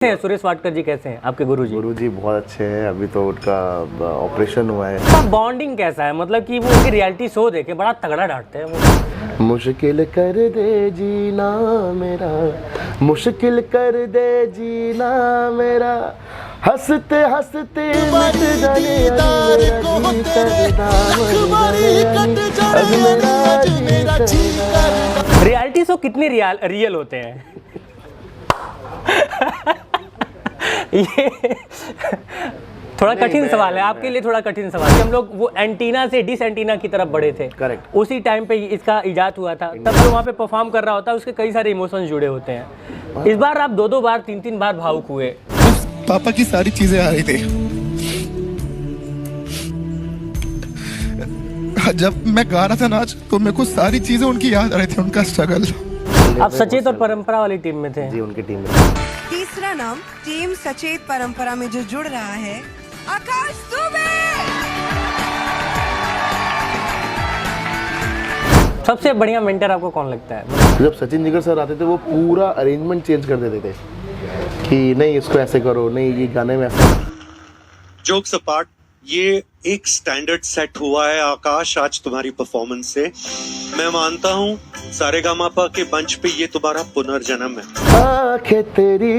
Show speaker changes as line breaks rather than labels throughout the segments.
हैं सुरेश वाडकर जी, कैसे हैं आपके गुरुजी?
गुरुजी बहुत अच्छे हैं। अभी तो उनका ऑपरेशन हुआ है।
तो बॉन्डिंग कैसा है, मतलब कि वो उनकी रियलिटी शो देखे बड़ा तगड़ा डांटते हैं वो।
मुश्किल कर दे जीना मेरा, मुश्किल कर दे जीना मेरा, हंसते हंसते मत जाने
रियलिटी शो कितने रियल होते हैं? ये थोड़ा कठिन सवाल है आपके लिए, थोड़ा कठिन सवाल है। हम लोग वो एंटीना से डिस एंटीना की तरफ बढ़े थे।
करेक्ट।
उसी टाइम पे इसका इजाद हुआ था। तब जो वहाँ पे परफॉर्म कर रहा होता है उसके कई सारे इमोशंस जुड़े होते हैं। इस बार आप दो बार तीन बार भावुक हुए।
पापा की सारी चीजें आ रही थी। जब मैं गा रहा था नाच तो मेरे को सारी चीजें उनकी याद आ रही थी, उनका स्ट्रगल।
आप सचेत और परंपरा वाली टीम में थे।
जी, उनकी टीम में।
तीसरा नाम टीम सचेत परंपरा में जो जुड़ रहा है, आकाश दुबे।
सबसे बढ़िया मेंटर आपको कौन लगता है?
जब सचिन जिगर सर आते थे वो पूरा अरेंजमेंट चेंज कर देते थे कि नहीं इसको ऐसे करो, नहीं ये गाने में ऐसे।
जोक्स अपार्ट, ये एक स्टैंडर्ड सेट हुआ है आकाश आज तुम्हारी परफॉर्मेंस से। मैं मानता हूँ सारेगामापा के मंच पे ये तुम्हारा पुनर्जन्म है।
आंखें तेरी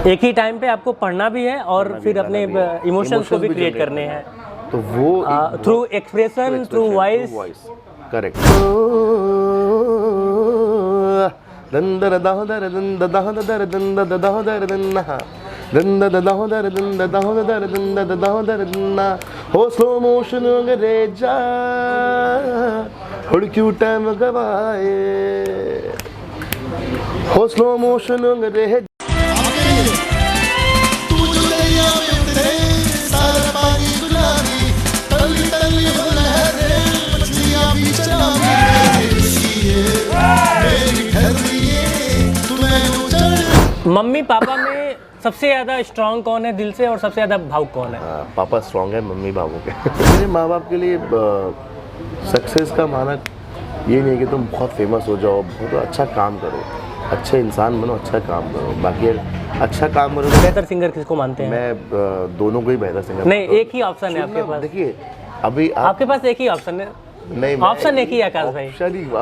एक ही टाइम पे आपको पढ़ना भी है और फिर अपने इमोशंस को भी क्रिएट करने हैं,
तो वो
through expression, through voice.
Correct. दंदर दाहदर दंद दाहदर दंद दाहदर दन्ना दंद दाहदर दंद दाहदर दंद दाहदर दन्ना हो स्लो मोशन अंग्रेजा और क्यों टाइम गवाए हो स्लो मोशन अंग्रेजा।
मम्मी पापा में सबसे ज्यादा स्ट्रांग कौन है दिल से, और सबसे ज्यादा भावुक कौन है?
पापा स्ट्रांग है, मम्मी भावुक है। मेरे माँ बाप के लिए सक्सेस का मानक ये नहीं है कि तुम बहुत फेमस हो जाओ, बहुत अच्छा काम करो, अच्छे इंसान बनो, अच्छा काम करो। बाकी अच्छा काम करो।
बेहतर सिंगर किसको मानते हैं?
मैं दोनों को ही बेहतर सिंगर
नहीं, एक ही ऑप्शन है आपके पास।
देखिए अभी
आपके पास एक ही ऑप्शन है।
नहीं,
ऑप्शन एक ही है आकाश भाई।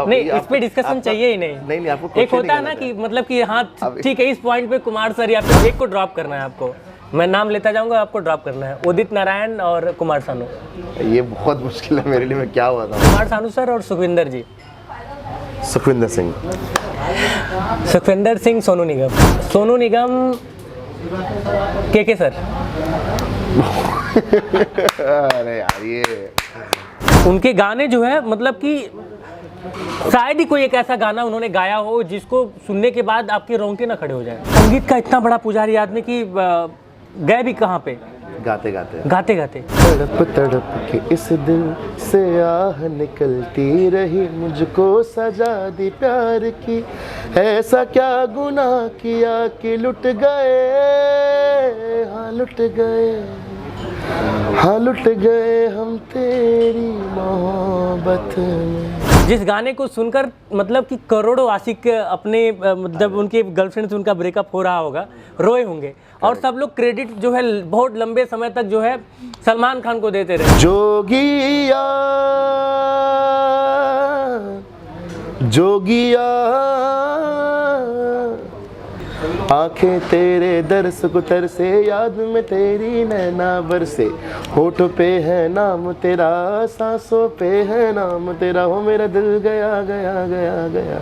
नहीं, इस पे डिस्कशन चाहिए ही नहीं।
नहीं, आपको
एक होता है ना कि मतलब कि हाँ ठीक है, इस पॉइंट पे कुमार सर या फिर एक को ड्रॉप करना है आपको। मैं नाम लेता जाऊंगा, आपको ड्रॉप करना है। उदित नारायण और कुमार सानू।
ये बहुत मुश्किल है मेरे लिए, मैं क्या हुआ था।
कुमार सानू सर और सुखविंदर जी।
सुखविंदर सिंह।
सुखविंदर सिंह, सोनू निगम। सोनू निगम, के सर।
अरे यार ये
उनके गाने जो है मतलब कि शायद ही कोई एक ऐसा गाना उन्होंने गाया हो जिसको सुनने के बाद आपके रोंगटे ना खड़े हो जाए। संगीत का इतना बड़ा पुजारी आदमी कि गए भी कहाँ पे
गाते गाते
गाते गाते।
तड़प तड़प के इस दिल से आह निकलती रही, मुझको सजा दी प्यार की, ऐसा क्या गुनाह किया कि लुट गए, हाँ लुट गए, हाँ लुट गए हम तेरी मोहब्बत में।
जिस गाने को सुनकर मतलब कि करोड़ों आशिक अपने मतलब उनके गर्लफ्रेंड से उनका ब्रेकअप हो रहा होगा, रोए होंगे, और सब लोग क्रेडिट जो है बहुत लंबे समय तक जो है सलमान खान को देते रहे।
जोगिया जोगिया आंखें तेरे दर्स को तरसे, याद में तेरी नैना बरसे, होठ पे है नाम तेरा, सांसों पे है नाम तेरा, हो मेरा दिल गया गया गया गया,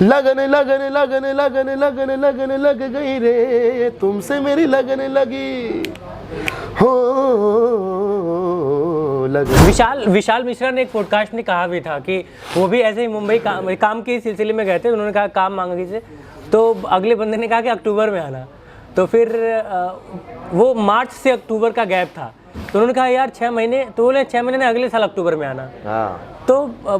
लगन लगन लगन लगन लगन लगन लग गई रे, तुमसे मेरी लगन लगी हो लगन।
विशाल मिश्रा ने एक पॉडकास्ट में कहा भी था कि वो भी ऐसे ही मुंबई काम के सिलसिले में गए थे। उन्होंने कहा काम मांगा किसे, तो अगले बंदे ने कहा कि अक्टूबर में आना। तो फिर वो मार्च से अक्टूबर का गैप था, तो उन्होंने कहा यार 6 महीने, तो बोले 6 महीने ने अगले साल अक्टूबर में आना।
हाँ
तो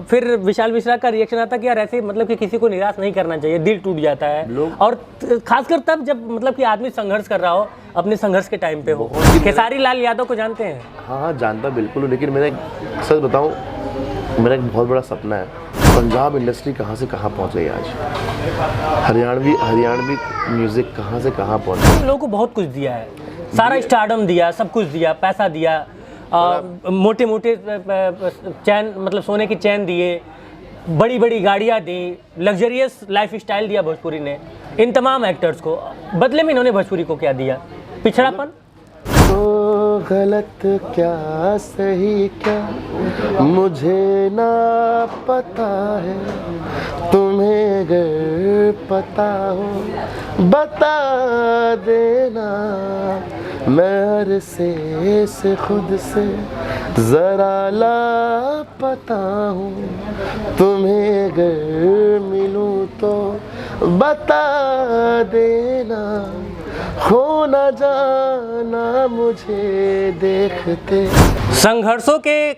फिर विशाल मिश्रा का रिएक्शन आता कि यार ऐसे मतलब कि किसी को निराश नहीं करना चाहिए, दिल टूट जाता है। और खासकर तब जब मतलब कि आदमी संघर्ष कर रहा हो, अपने संघर्ष के टाइम पे हो। खेसारी लाल यादव को जानते हैं?
हाँ जानता बिल्कुल हूँ, लेकिन मेरा सच बताऊँ, मेरा एक बहुत बड़ा सपना है, पंजाब इंडस्ट्री कहाँ से कहाँ पहुँच गई आज, हरियाणवी म्यूजिक कहाँ से कहाँ पहुँच गई।
लोगों को बहुत कुछ दिया है, सारा स्टारडम दिया, सब कुछ दिया, पैसा दिया, मोटे मोटे चैन मतलब सोने की चैन दिए, बड़ी बड़ी गाड़ियाँ दी, लग्जरियस लाइफ स्टाइल दिया भोजपुरी ने इन तमाम एक्टर्स को। बदले में इन्होंने भोजपुरी को क्या दिया? पिछड़ापन।
तो गलत क्या सही क्या मुझे ना पता है, तुम्हें अगर पता हो बता देना, मैं हर से खुद से जरा लापता हूँ, तुम्हें अगर मिलूँ तो बता देना, खो न जाना मुझे देखते।
संघर्षों के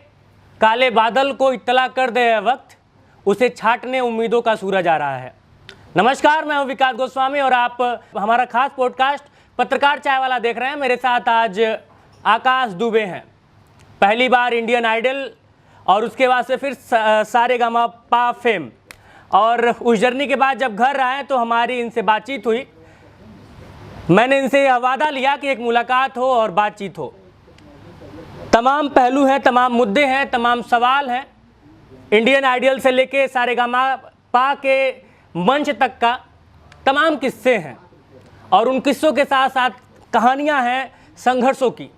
काले बादल को इत्तला कर दे वक्त, उसे छाटने उम्मीदों का सूरज आ रहा है। नमस्कार, मैं हूं विकास गोस्वामी और आप हमारा खास पॉडकास्ट पत्रकार चाय वाला देख रहे हैं। मेरे साथ आज आकाश दुबे हैं। पहली बार इंडियन आइडल और उसके बाद से फिर सारेगामापा फेम, और उस जर्नी के बाद जब घर आए तो हमारी इनसे बातचीत हुई। मैंने इनसे वादा लिया कि एक मुलाकात हो और बातचीत हो। तमाम पहलू हैं, तमाम मुद्दे हैं, तमाम सवाल हैं, इंडियन आइडल से लेके सारेगामापा के मंच तक का तमाम किस्से हैं, और उन किस्सों के साथ साथ कहानियां हैं संघर्षों की।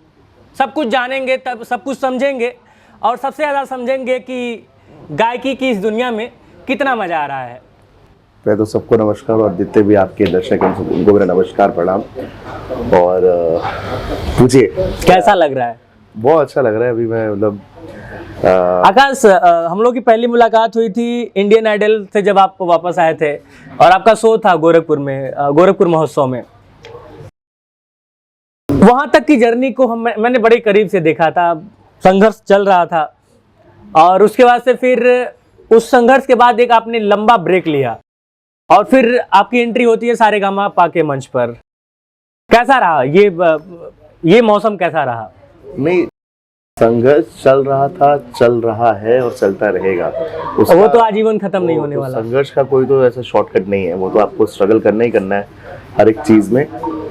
सब कुछ जानेंगे, तब सब कुछ समझेंगे, और सबसे ज़्यादा समझेंगे कि गायकी की इस दुनिया में कितना मज़ा आ रहा है।
मैं तो सबको नमस्कार, और जितने भी आपके दर्शक हैं उनको मेरा नमस्कार प्रणाम। और पूछिए
कैसा लग रहा है?
बहुत अच्छा लग रहा है। अभी मैं मतलब
आकाश, हम लोग की पहली मुलाकात हुई थी इंडियन आइडल से जब आप वापस आए थे, और आपका शो था गोरखपुर में, गोरखपुर महोत्सव में। वहां तक की जर्नी को मैंने बड़े करीब से देखा था, संघर्ष चल रहा था, और उसके बाद से फिर उस संघर्ष के बाद एक आपने लंबा ब्रेक लिया, और फिर आपकी एंट्री होती है सारेगामापा के मंच पर। कैसा रहा ये मौसम, कैसा रहा?
नहीं, संघर्ष चल रहा था, चल रहा है और चलता रहेगा।
वो तो आजीवन खत्म नहीं होने वाला।
संघर्ष का कोई तो ऐसा शॉर्टकट नहीं है, वो तो आपको स्ट्रगल करना ही करना है हर एक चीज में।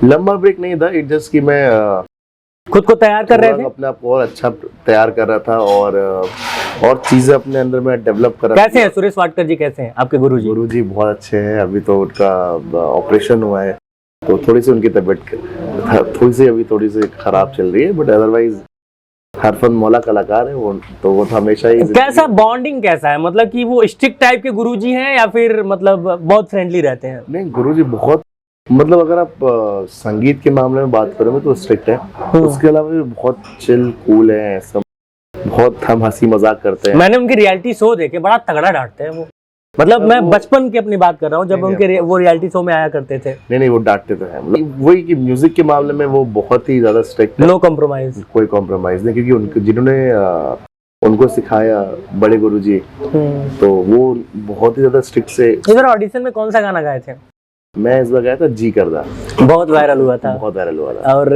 लंबा ब्रेक नहीं था, इट जस्ट कि मैं
खुद को तैयार कर रहे थे,
अपने आप को और अच्छा तैयार कर रहा था, और चीजें अपने अंदर में डेवलप कर रहा था।
कैसे हैं सुरेश वाडकर जी? कैसे हैं आपके गुरुजी?
गुरुजी बहुत अच्छे हैं। अभी तो उनका ऑपरेशन हुआ है, तो थोड़ी सी उनकी तबीयत थोड़ी सी खराब चल रही है, बट अदरवाइज हर फन मौला कलाकार है वो, तो वो तो हमेशा ही।
कैसा बॉन्डिंग कैसा है, मतलब कि वो स्ट्रिक्ट टाइप के गुरुजी हैं या फिर मतलब बहुत फ्रेंडली रहते हैं?
नहीं, गुरुजी बहुत, मतलब अगर आप संगीत के मामले में बात करोगे तो स्ट्रिक्ट है, उसके अलावा भी बहुत चिल कूल है, सब बहुत हम हंसी मजाक करते हैं।
मैंने उनके रियलिटी शो देखे, बड़ा तगड़ा डांटते हैं वो। मतलब मैं बचपन की अपनी बात कर रहा हूँ, जब उनके वो रियलिटी शो में आया करते थे।
नहीं, वो डांटते तो हैं, मतलब वही कि म्यूजिक के मामले में वो बहुत ही ज्यादा स्ट्रिक्ट है।
नो कॉम्प्रोमाइज,
कोई कॉम्प्रोमाइज नहीं, क्योंकि उनको जिन्होंने उनको सिखाया बड़े गुरुजी, तो वो बहुत ही ज्यादा स्ट्रिक्ट से।
इधर ऑडिशन में कौन सा गाना गाए थे?
मैं इस बार गया था जी करदा,
बहुत वायरल हुआ था,
बहुत वायरल हुआ था,
और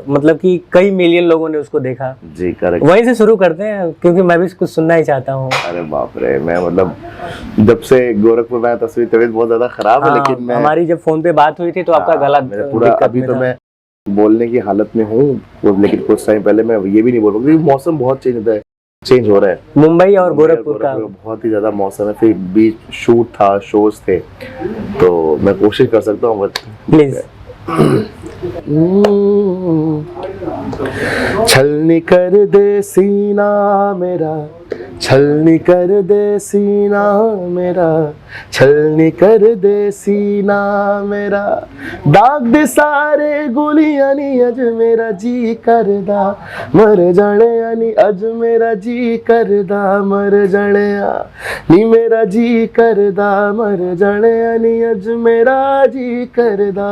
मतलब कि कई मिलियन लोगों ने उसको देखा।
जी करेक्ट।
वहीं से शुरू करते हैं, क्योंकि मैं भी कुछ सुनना ही चाहता हूँ।
अरे बाप रे, मैं मतलब जब से गोरखपुर में तबीयत बहुत ज्यादा खराब है, लेकिन मैं,
हमारी जब फोन पे बात हुई थी तो आपका गला
पूरा, अभी तो मैं बोलने की हालत में हूँ, लेकिन कुछ टाइम पहले मैं ये भी नहीं बोल रहा, मौसम बहुत चेंज हो रहा है
मुंबई और गोरखपुर का,
बहुत ही ज्यादा मौसम है। फिर बीच शूट था, शोज थे, तो मैं कोशिश कर सकता हूँ
प्लीज।
छलनी कर दे सीना मेरा, छलनी कर दे सीना मेरा, छलनी कर दे सीना मेरा, दाग दे सारे गोलियां नी अज मेरा जी करदा मर जाने नी, अज मेरा जी करदा मर जाने नी, मेरा जी करदा मर जाने नी, अज मेरा जी करदा।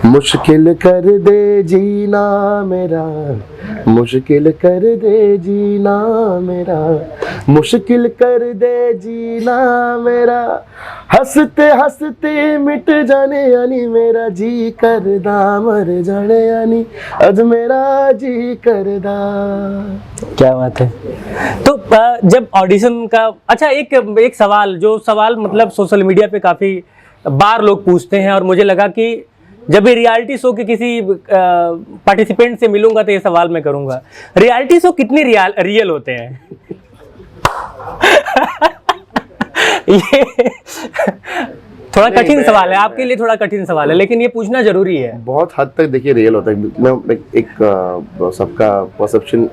मुश्किल कर दे जीना मेरा, मुश्किल कर दे जीना मेरा, मुश्किल कर दे जीना मेरा, हंसते हंसते मिट जाने यानी, मेरा जी करदा मर जाने यानी, अज मेरा जी करदा।
क्या बात है। तो जब ऑडिशन का, अच्छा एक सवाल, जो सवाल मतलब सोशल मीडिया पे काफी बार लोग पूछते हैं, और मुझे लगा कि जब भी रियलिटी शो के किसी पार्टिसिपेंट से मिलूंगा तो ये सवाल मैं करूंगा, रियलिटी शो कितने रियल होते हैं? ये थोड़ा कठिन सवाल है आपके लिए, थोड़ा कठिन सवाल है, लेकिन ये पूछना जरूरी है।
बहुत हद तक देखिए रियल होता है। मैं एक सबका परसेप्शन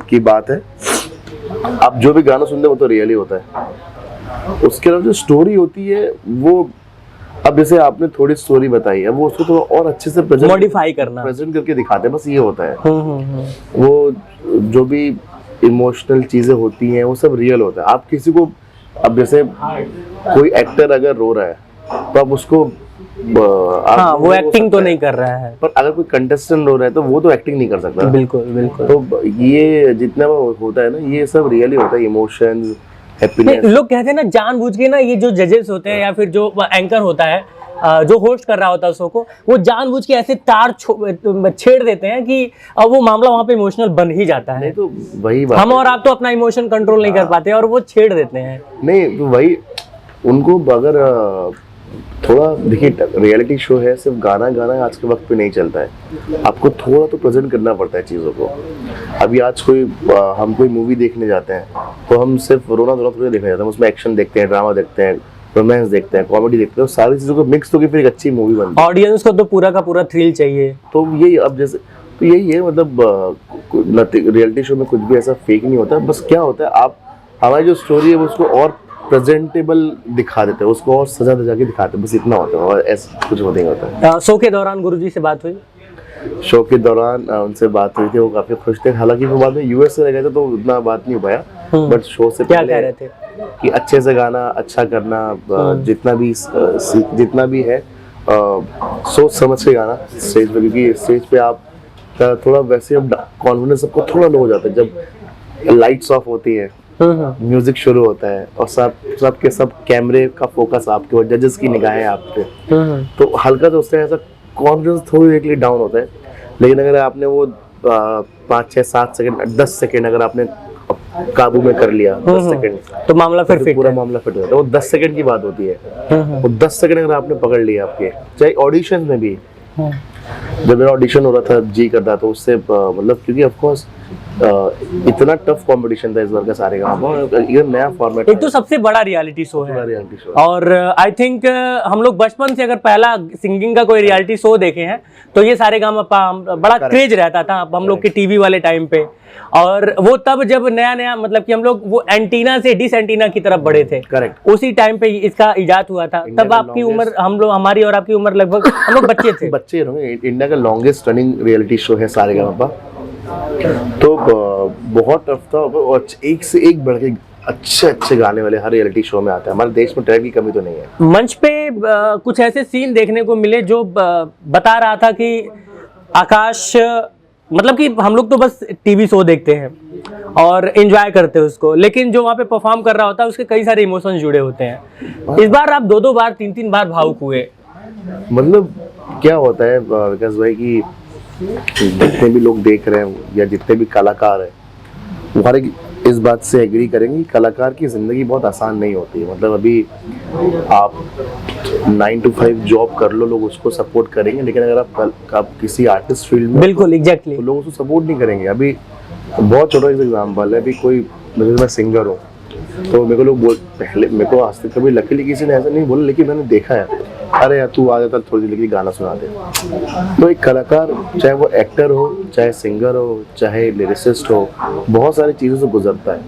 की बात है। आप जो भी गाना सुनते हो वो तो रियल ही होता है। उसके अलावा जो स्टोरी होती है वो, अब जैसे आपने थोड़ी स्टोरी बताई है, वो उसको थोड़ा और अच्छे से
मॉडिफाई करना,
प्रेजेंट करके दिखाते हैं, बस ये होता है। वो जो भी इमोशनल चीजें होती हैं वो सब रियल होता है। आप किसी को, अब जैसे कोई एक्टर अगर रो रहा है तो आप उसको
हाँ, वो एक्टिंग तो नहीं कर रहा है,
पर अगर कोई कंटेस्टेंट रो रहा है तो वो तो एक्टिंग नहीं कर सकता।
बिल्कुल बिल्कुल।
तो ये जितना होता है ना, ये सब रियल ही होता है। इमोशंस, हैप्पीनेस,
लोग कहते हैं ना जानबूझ के ना, ये जो जजेस होते हैं या फिर जो एंकर होता है, जो होस्ट कर रहा होता है शो को, वो जानबूझ के ऐसे तार छेड़ देते हैं कि वो मामला वहां पे इमोशनल बन ही जाता है।
नहीं तो वही बात
हम और आप तो अपना इमोशन कंट्रोल नहीं कर पाते और वो छेड़ देते हैं।
नहीं तो वही, उनको अगर थोड़ा देखिए, रियलिटी शो है, सिर्फ गाना गाना आज के वक्त पे नहीं चलता है। आपको थोड़ा तो प्रेजेंट करना पड़ता है चीज़ों को। अभी आज हम कोई मूवी देखने जाते हैं तो हम सिर्फ रोना धोना थोड़ी देखने जाते हैं, उसमें एक्शन देखते हैं, ड्रामा देखते हैं, रोमांस देखते हैं, कॉमेडी देखते हैं, सारी चीज़ों को मिक्स होकर फिर एक अच्छी मूवी बनती है।
ऑडियंस को तो पूरा का पूरा थ्रिल चाहिए।
तो यही, अब जैसे तो यही है, मतलब रियलिटी शो में कुछ भी ऐसा फेक नहीं होता। बस क्या होता है, आप हमारी जो स्टोरी है वो उसको और प्रेजेंटेबल दिखा देते हैं, उसको और सजा धजा के दिखाते हैं, बस इतना होता है, और ऐसा कुछ नहीं होता है।
शो के दौरान गुरुजी से बात हुई?
शो के दौरान उनसे बात हुई थी, वो काफी खुश थे। हालांकि वो बाद में यूएस से रह गए थे तो उतना बात नहीं हो पाया, बट शो से
क्या
पहले
कह रहे थे
कि अच्छे से गाना, अच्छा करना, जितना भी है सोच समझ के गाना स्टेज पे, क्योंकि स्टेज पे आप थोड़ा वैसे अब कॉन्फिडेंस सबको थोड़ा लो हो जाता है जब लाइट्स ऑफ होती है, म्यूजिक शुरू होता है और सब के सब कैमरे का फोकस आपके और जजेस की निगाहें आप पे, तो हल्का तो उससे ऐसा कॉन्फिडेंस थोड़ी देर के लिए डाउन होता है। लेकिन अगर आपने वो 5, 6, 7 सेकंड, 10 सेकंड अगर आपने काबू में कर लिया, 10 सेकंड,
तो मामला फिर फिट
पूरा
है।
मामला फिट हो जाता है। वो 10 सेकंड की बात होती है। वो 10 सेकंड अगर आपने पकड़ लिया आपके, चाहे ऑडिशन में भी, जब मेरा ऑडिशन हो रहा था जी करता, तो उससे मतलब, क्योंकि ऑफ कोर्स इतना टफ कंपटीशन था इस बार का सारेगामा, ये नया फॉर्मेट,
एक तो सबसे बड़ा रियलिटी शो है,
रियलिटी शो,
और आई थिंक हम लोग बचपन से अगर पहला सिंगिंग का कोई रियलिटी शो देखे हैं तो ये सारेगामापा बड़ा क्रेज रहता था हम लोग के टीवी वाले टाइम पे। और वो तब जब नया नया, मतलब कि हम लोग वो एंटीना से डिस एंटीना की तरफ बढ़े थे,
करेक्ट,
उसी टाइम पे इसका इजाद हुआ था। तब आपकी उम्र, हमारी और आपकी उम्र लगभग, हम लोग बच्चे थे।
बच्चे रहे। इंडिया का लॉन्गेस्ट रनिंग रियलिटी शो है सारेगामापा, तो बहुत टफ था, और एक से एक बढ़ के अच्छे गाने वाले हर रियलिटी शो में आते हैं। हमारे देश में टैलेंट की कमी तो नहीं है।
मंच पे कुछ ऐसे सीन देखने को मिले जो बता रहा था कि आकाश, मतलब कि हम लोग तो बस टीवी शो देखते हैं और एंजॉय करते हैं उसको, लेकिन जो वहाँ पे परफॉर्म कर रहा होता है उसके कई सारे इमोशंस जुड़े होते हैं। इस बार आप 2-2 बार 3-3 बार भावुक हुए।
मतलब क्या होता है विकास भाई कि जितने भी लोग देख रहे हैं या जितने भी कलाकार हैं, वो हर एक इस बात से एग्री करेंगे कि कलाकार की ज़िंदगी बहुत आसान नहीं होती है। मतलब अभी आप 9 to 5 जॉब कर लो, लोग उसको सपोर्ट करेंगे, लेकिन अगर आप किसी आर्टिस्ट फील्ड में,
बिल्कुल एग्जैक्टली,
तो लोग उसको सपोर्ट नहीं करेंगे। अभी बहुत छोटा एग्जाम्पल है, अभी कोई, मैं सिंगर हूँ, तो मेरे को लोग पहले मेरे को आज तक कभी लकीली किसी ने ऐसा नहीं बोला, लेकिन मैंने देखा है, अरे यार तू आ जाता थोड़ी देर के लिए गाना सुना दे। तो एक कलाकार, चाहे वो एक्टर हो, चाहे सिंगर हो, चाहे लिरिसिस्ट हो, बहुत सारी चीज़ों से गुजरता है।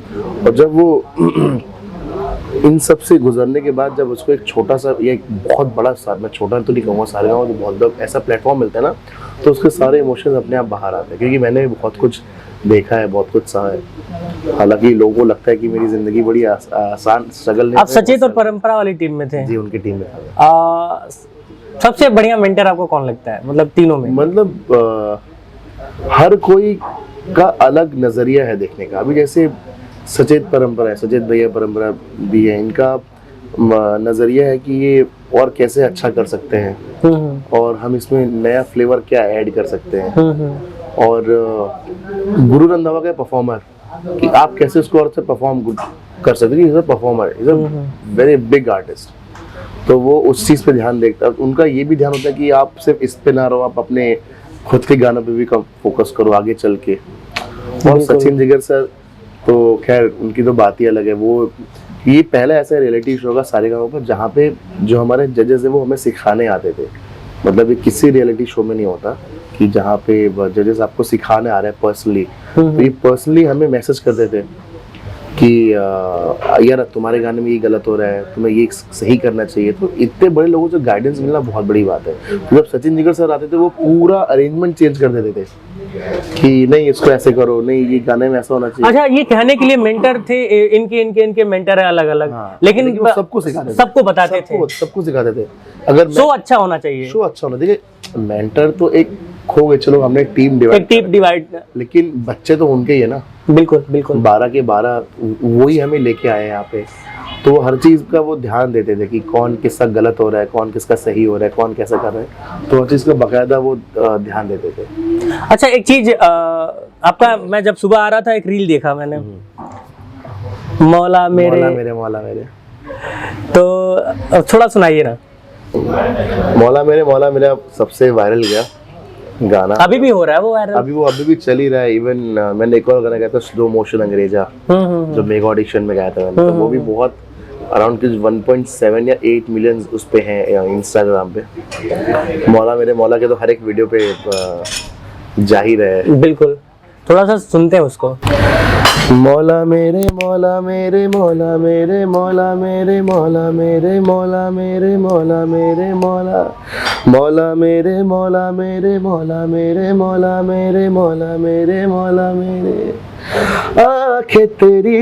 और जब वो इन सब से गुजरने के बाद जब उसको एक छोटा सा या एक बहुत बड़ा सा, मैं छोटा तो नहीं कहूँगा, सारे गाँव तो बहुत बड़ा ऐसा प्लेटफॉर्म मिलता है ना, तो उसके सारे इमोशंस अपने आप बाहर आते हैं। क्योंकि मैंने बहुत कुछ देखा है, बहुत कुछ सहा है। हालांकि लोगों को लगता है कि मेरी जिंदगी बड़ी आसान स्ट्रगल नहीं।
आप सचेत और परंपरा वाली टीम में थे?
जी, उनकी टीम में था।
सबसे बढ़िया मेंटर आपको कौन लगता है, मतलब तीनों में?
मतलब हर कोई का अलग नजरिया है देखने का। अभी जैसे सचेत परंपरा है, सचेत भैया परंपरा भी है, इनका नजरिया है कि ये और कैसे अच्छा कर सकते हैं और हम इसमें नया फ्लेवर क्या ऐड कर सकते हैं। और गुरु रंधावा का परफॉर्मर, कि आप कैसे उसको और से परफॉर्म कर सकते हैं। Is a performer, is a very big artist. तो वो उस चीज़ पे ध्यान देखता है। उनका ये भी ध्यान होता है कि आप सिर्फ इस पे ना रहो, आप अपने खुद के गानों पे भी फोकस करो आगे चल के। और सचिन जिगर सर तो खैर उनकी तो बात ही अलग है। वो ये पहला ऐसा रियलिटी शो का सारेगामा पर जहाँ पे जो हमारे जजेस है वो हमें सिखाने आते थे। मतलब ये किसी रियलिटी शो में नहीं होता कि जहाँ पे जजेस आपको सिखाने आ रहे हैं पर्सनली। तो ये पर्सनली हमें मैसेज करते थे कि यार तुम्हारे गाने में ये गलत हो रहा है, तुम्हें ये सही करना चाहिए। तो इतने बड़े लोगों से गाइडेंस मिलना बहुत बड़ी बात है। तो जब सचिन जिगर सर आते थे वो पूरा अरेंजमेंट चेंज कर देते थे कि नहीं इसको ऐसे करो, नहीं ये गाने में ऐसा होना चाहिए।
अच्छा, ये कहने के लिए मेंटर थे, इनके मेंटर है अलग अलग।
हाँ,
लेकिन
वो सबको सिखाते थे,
सबको बताते थे,
सबको सिखाते थे। अगर
शो अच्छा होना चाहिए,
शो अच्छा होना। देखिए मेंटर तो एक खो गए, चलो हमने टीम डिवाइड, लेकिन बच्चे तो उनके ही है ना।
बिल्कुल बिल्कुल।
12 के 12 वही हमें लेके आए यहाँ पे। तो हर चीज का वो ध्यान देते थे कि कौन किसका गलत हो रहा है, कौन किसका सही हो रहा है, कौन कैसा कर रहा है। तो हर चीज का बकायदा वो ध्यान देते थे।
अच्छा, एक चीज आपका, मैं जब सुबह आ रहा था एक रील देखा मैंने, मौला मेरे,
मौला मेरे।
तो थोड़ा सुनाइए ना।
मौला मेरे सबसे वायरल गया गाना।
अभी भी हो रहा है वो वायरल?
अभी भी चल ही रहा है। इवन मैंने एक और गाना गाया था स्लो मोशन अंग्रेजा, जो मेगा ऑडिशन में गाया था मैंने। तो वो भी बहुत अराउंड 1.7 या 8 मिलियन उस पे हैं इंस्टाग्राम पे। मौला के तो हर एक वीडियो पे जाहिर है।
बिल्कुल, थोड़ा सा सुनते हैं उसको।
मौला मेरे मौला मेरे मौला मेरे मौला मेरे मौला मेरे मौला मेरे मौला मेरे मौला मौला मेरे मौला मेरे मौला मेरे मौला मेरे मौला मेरे मौला मेरे आँखें तेरी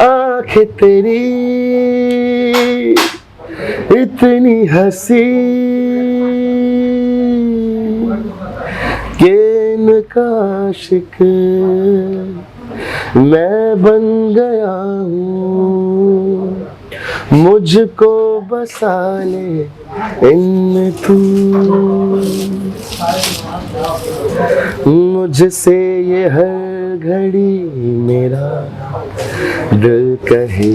आँखें तेरी इतनी हंसी के इनका आशिक मैं बन गया हूँ। मुझको बसा ले इनमें तू, मुझसे ये हर घड़ी मेरा दिल कहे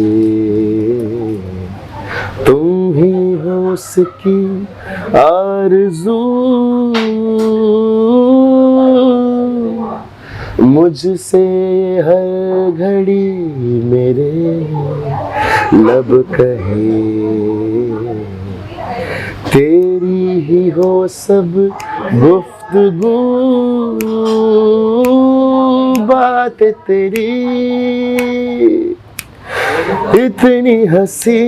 तुम ही हो उसकी आरज़ू। मुझसे हर घड़ी मेरे लब कहे तेरी ही हो सब गुफ्तगू। बात तेरी इतनी हंसी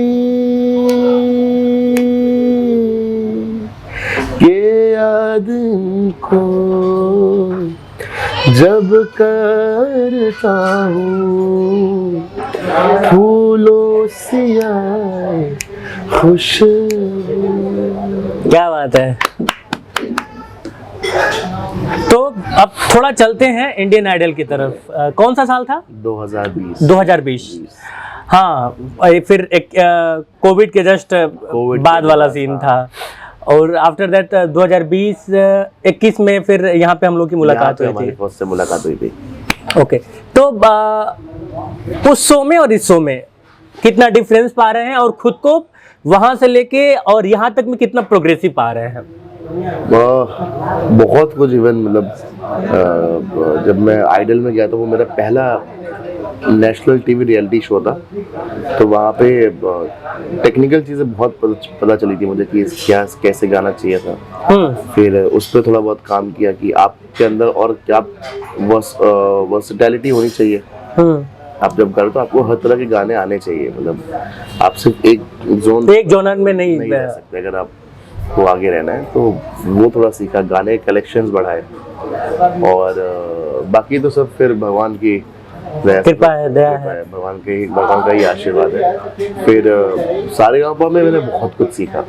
के याद को जब करता हूँ फूलों से आए खुश।
क्या बात है। तो अब थोड़ा चलते हैं इंडियन आइडल की तरफ। कौन सा साल था? 2020। हाँ, फिर एक कोविड के जस्ट बाद वाला सीन था। और आफ्टर दैट 2020-21 में फिर यहाँ पे हम लोग की मुलाकात हुई थी।
फर्स्ट से मुलाकात हुई थी।
ओके, तो उस शो में और इस शो में कितना डिफरेंस पा रहे हैं और खुद को वहां से लेके और यहाँ तक में कितना प्रोग्रेसिव पा रहे हैं?
बहुत कुछ। इवन मतलब जब मैं आइडल में गया तो वो मेरा पहला नेशनल टीवी रियलिटी शो था, तो वहाँ पे टेक्निकल चीज़ें बहुत पता चली थी मुझे कि क्या कैसे गाना चाहिए था। फिर उस पर थोड़ा बहुत काम किया कि आपके अंदर और क्या वर्सेटैलिटी होनी चाहिए। आप जब करो तो आपको हर तरह के गाने आने चाहिए, मतलब आप सिर्फ एक जोनर में नहीं रह सकते। अगर आप को आगे रहना है तो वो थोड़ा सीखा, गाने कलेक्शंस बढ़ाए, और बाकी तो सब फिर भगवान की
कृपा है, दया है,
भगवान का ही आशीर्वाद है। फिर सारेगामा में मैंने बहुत कुछ सीखा,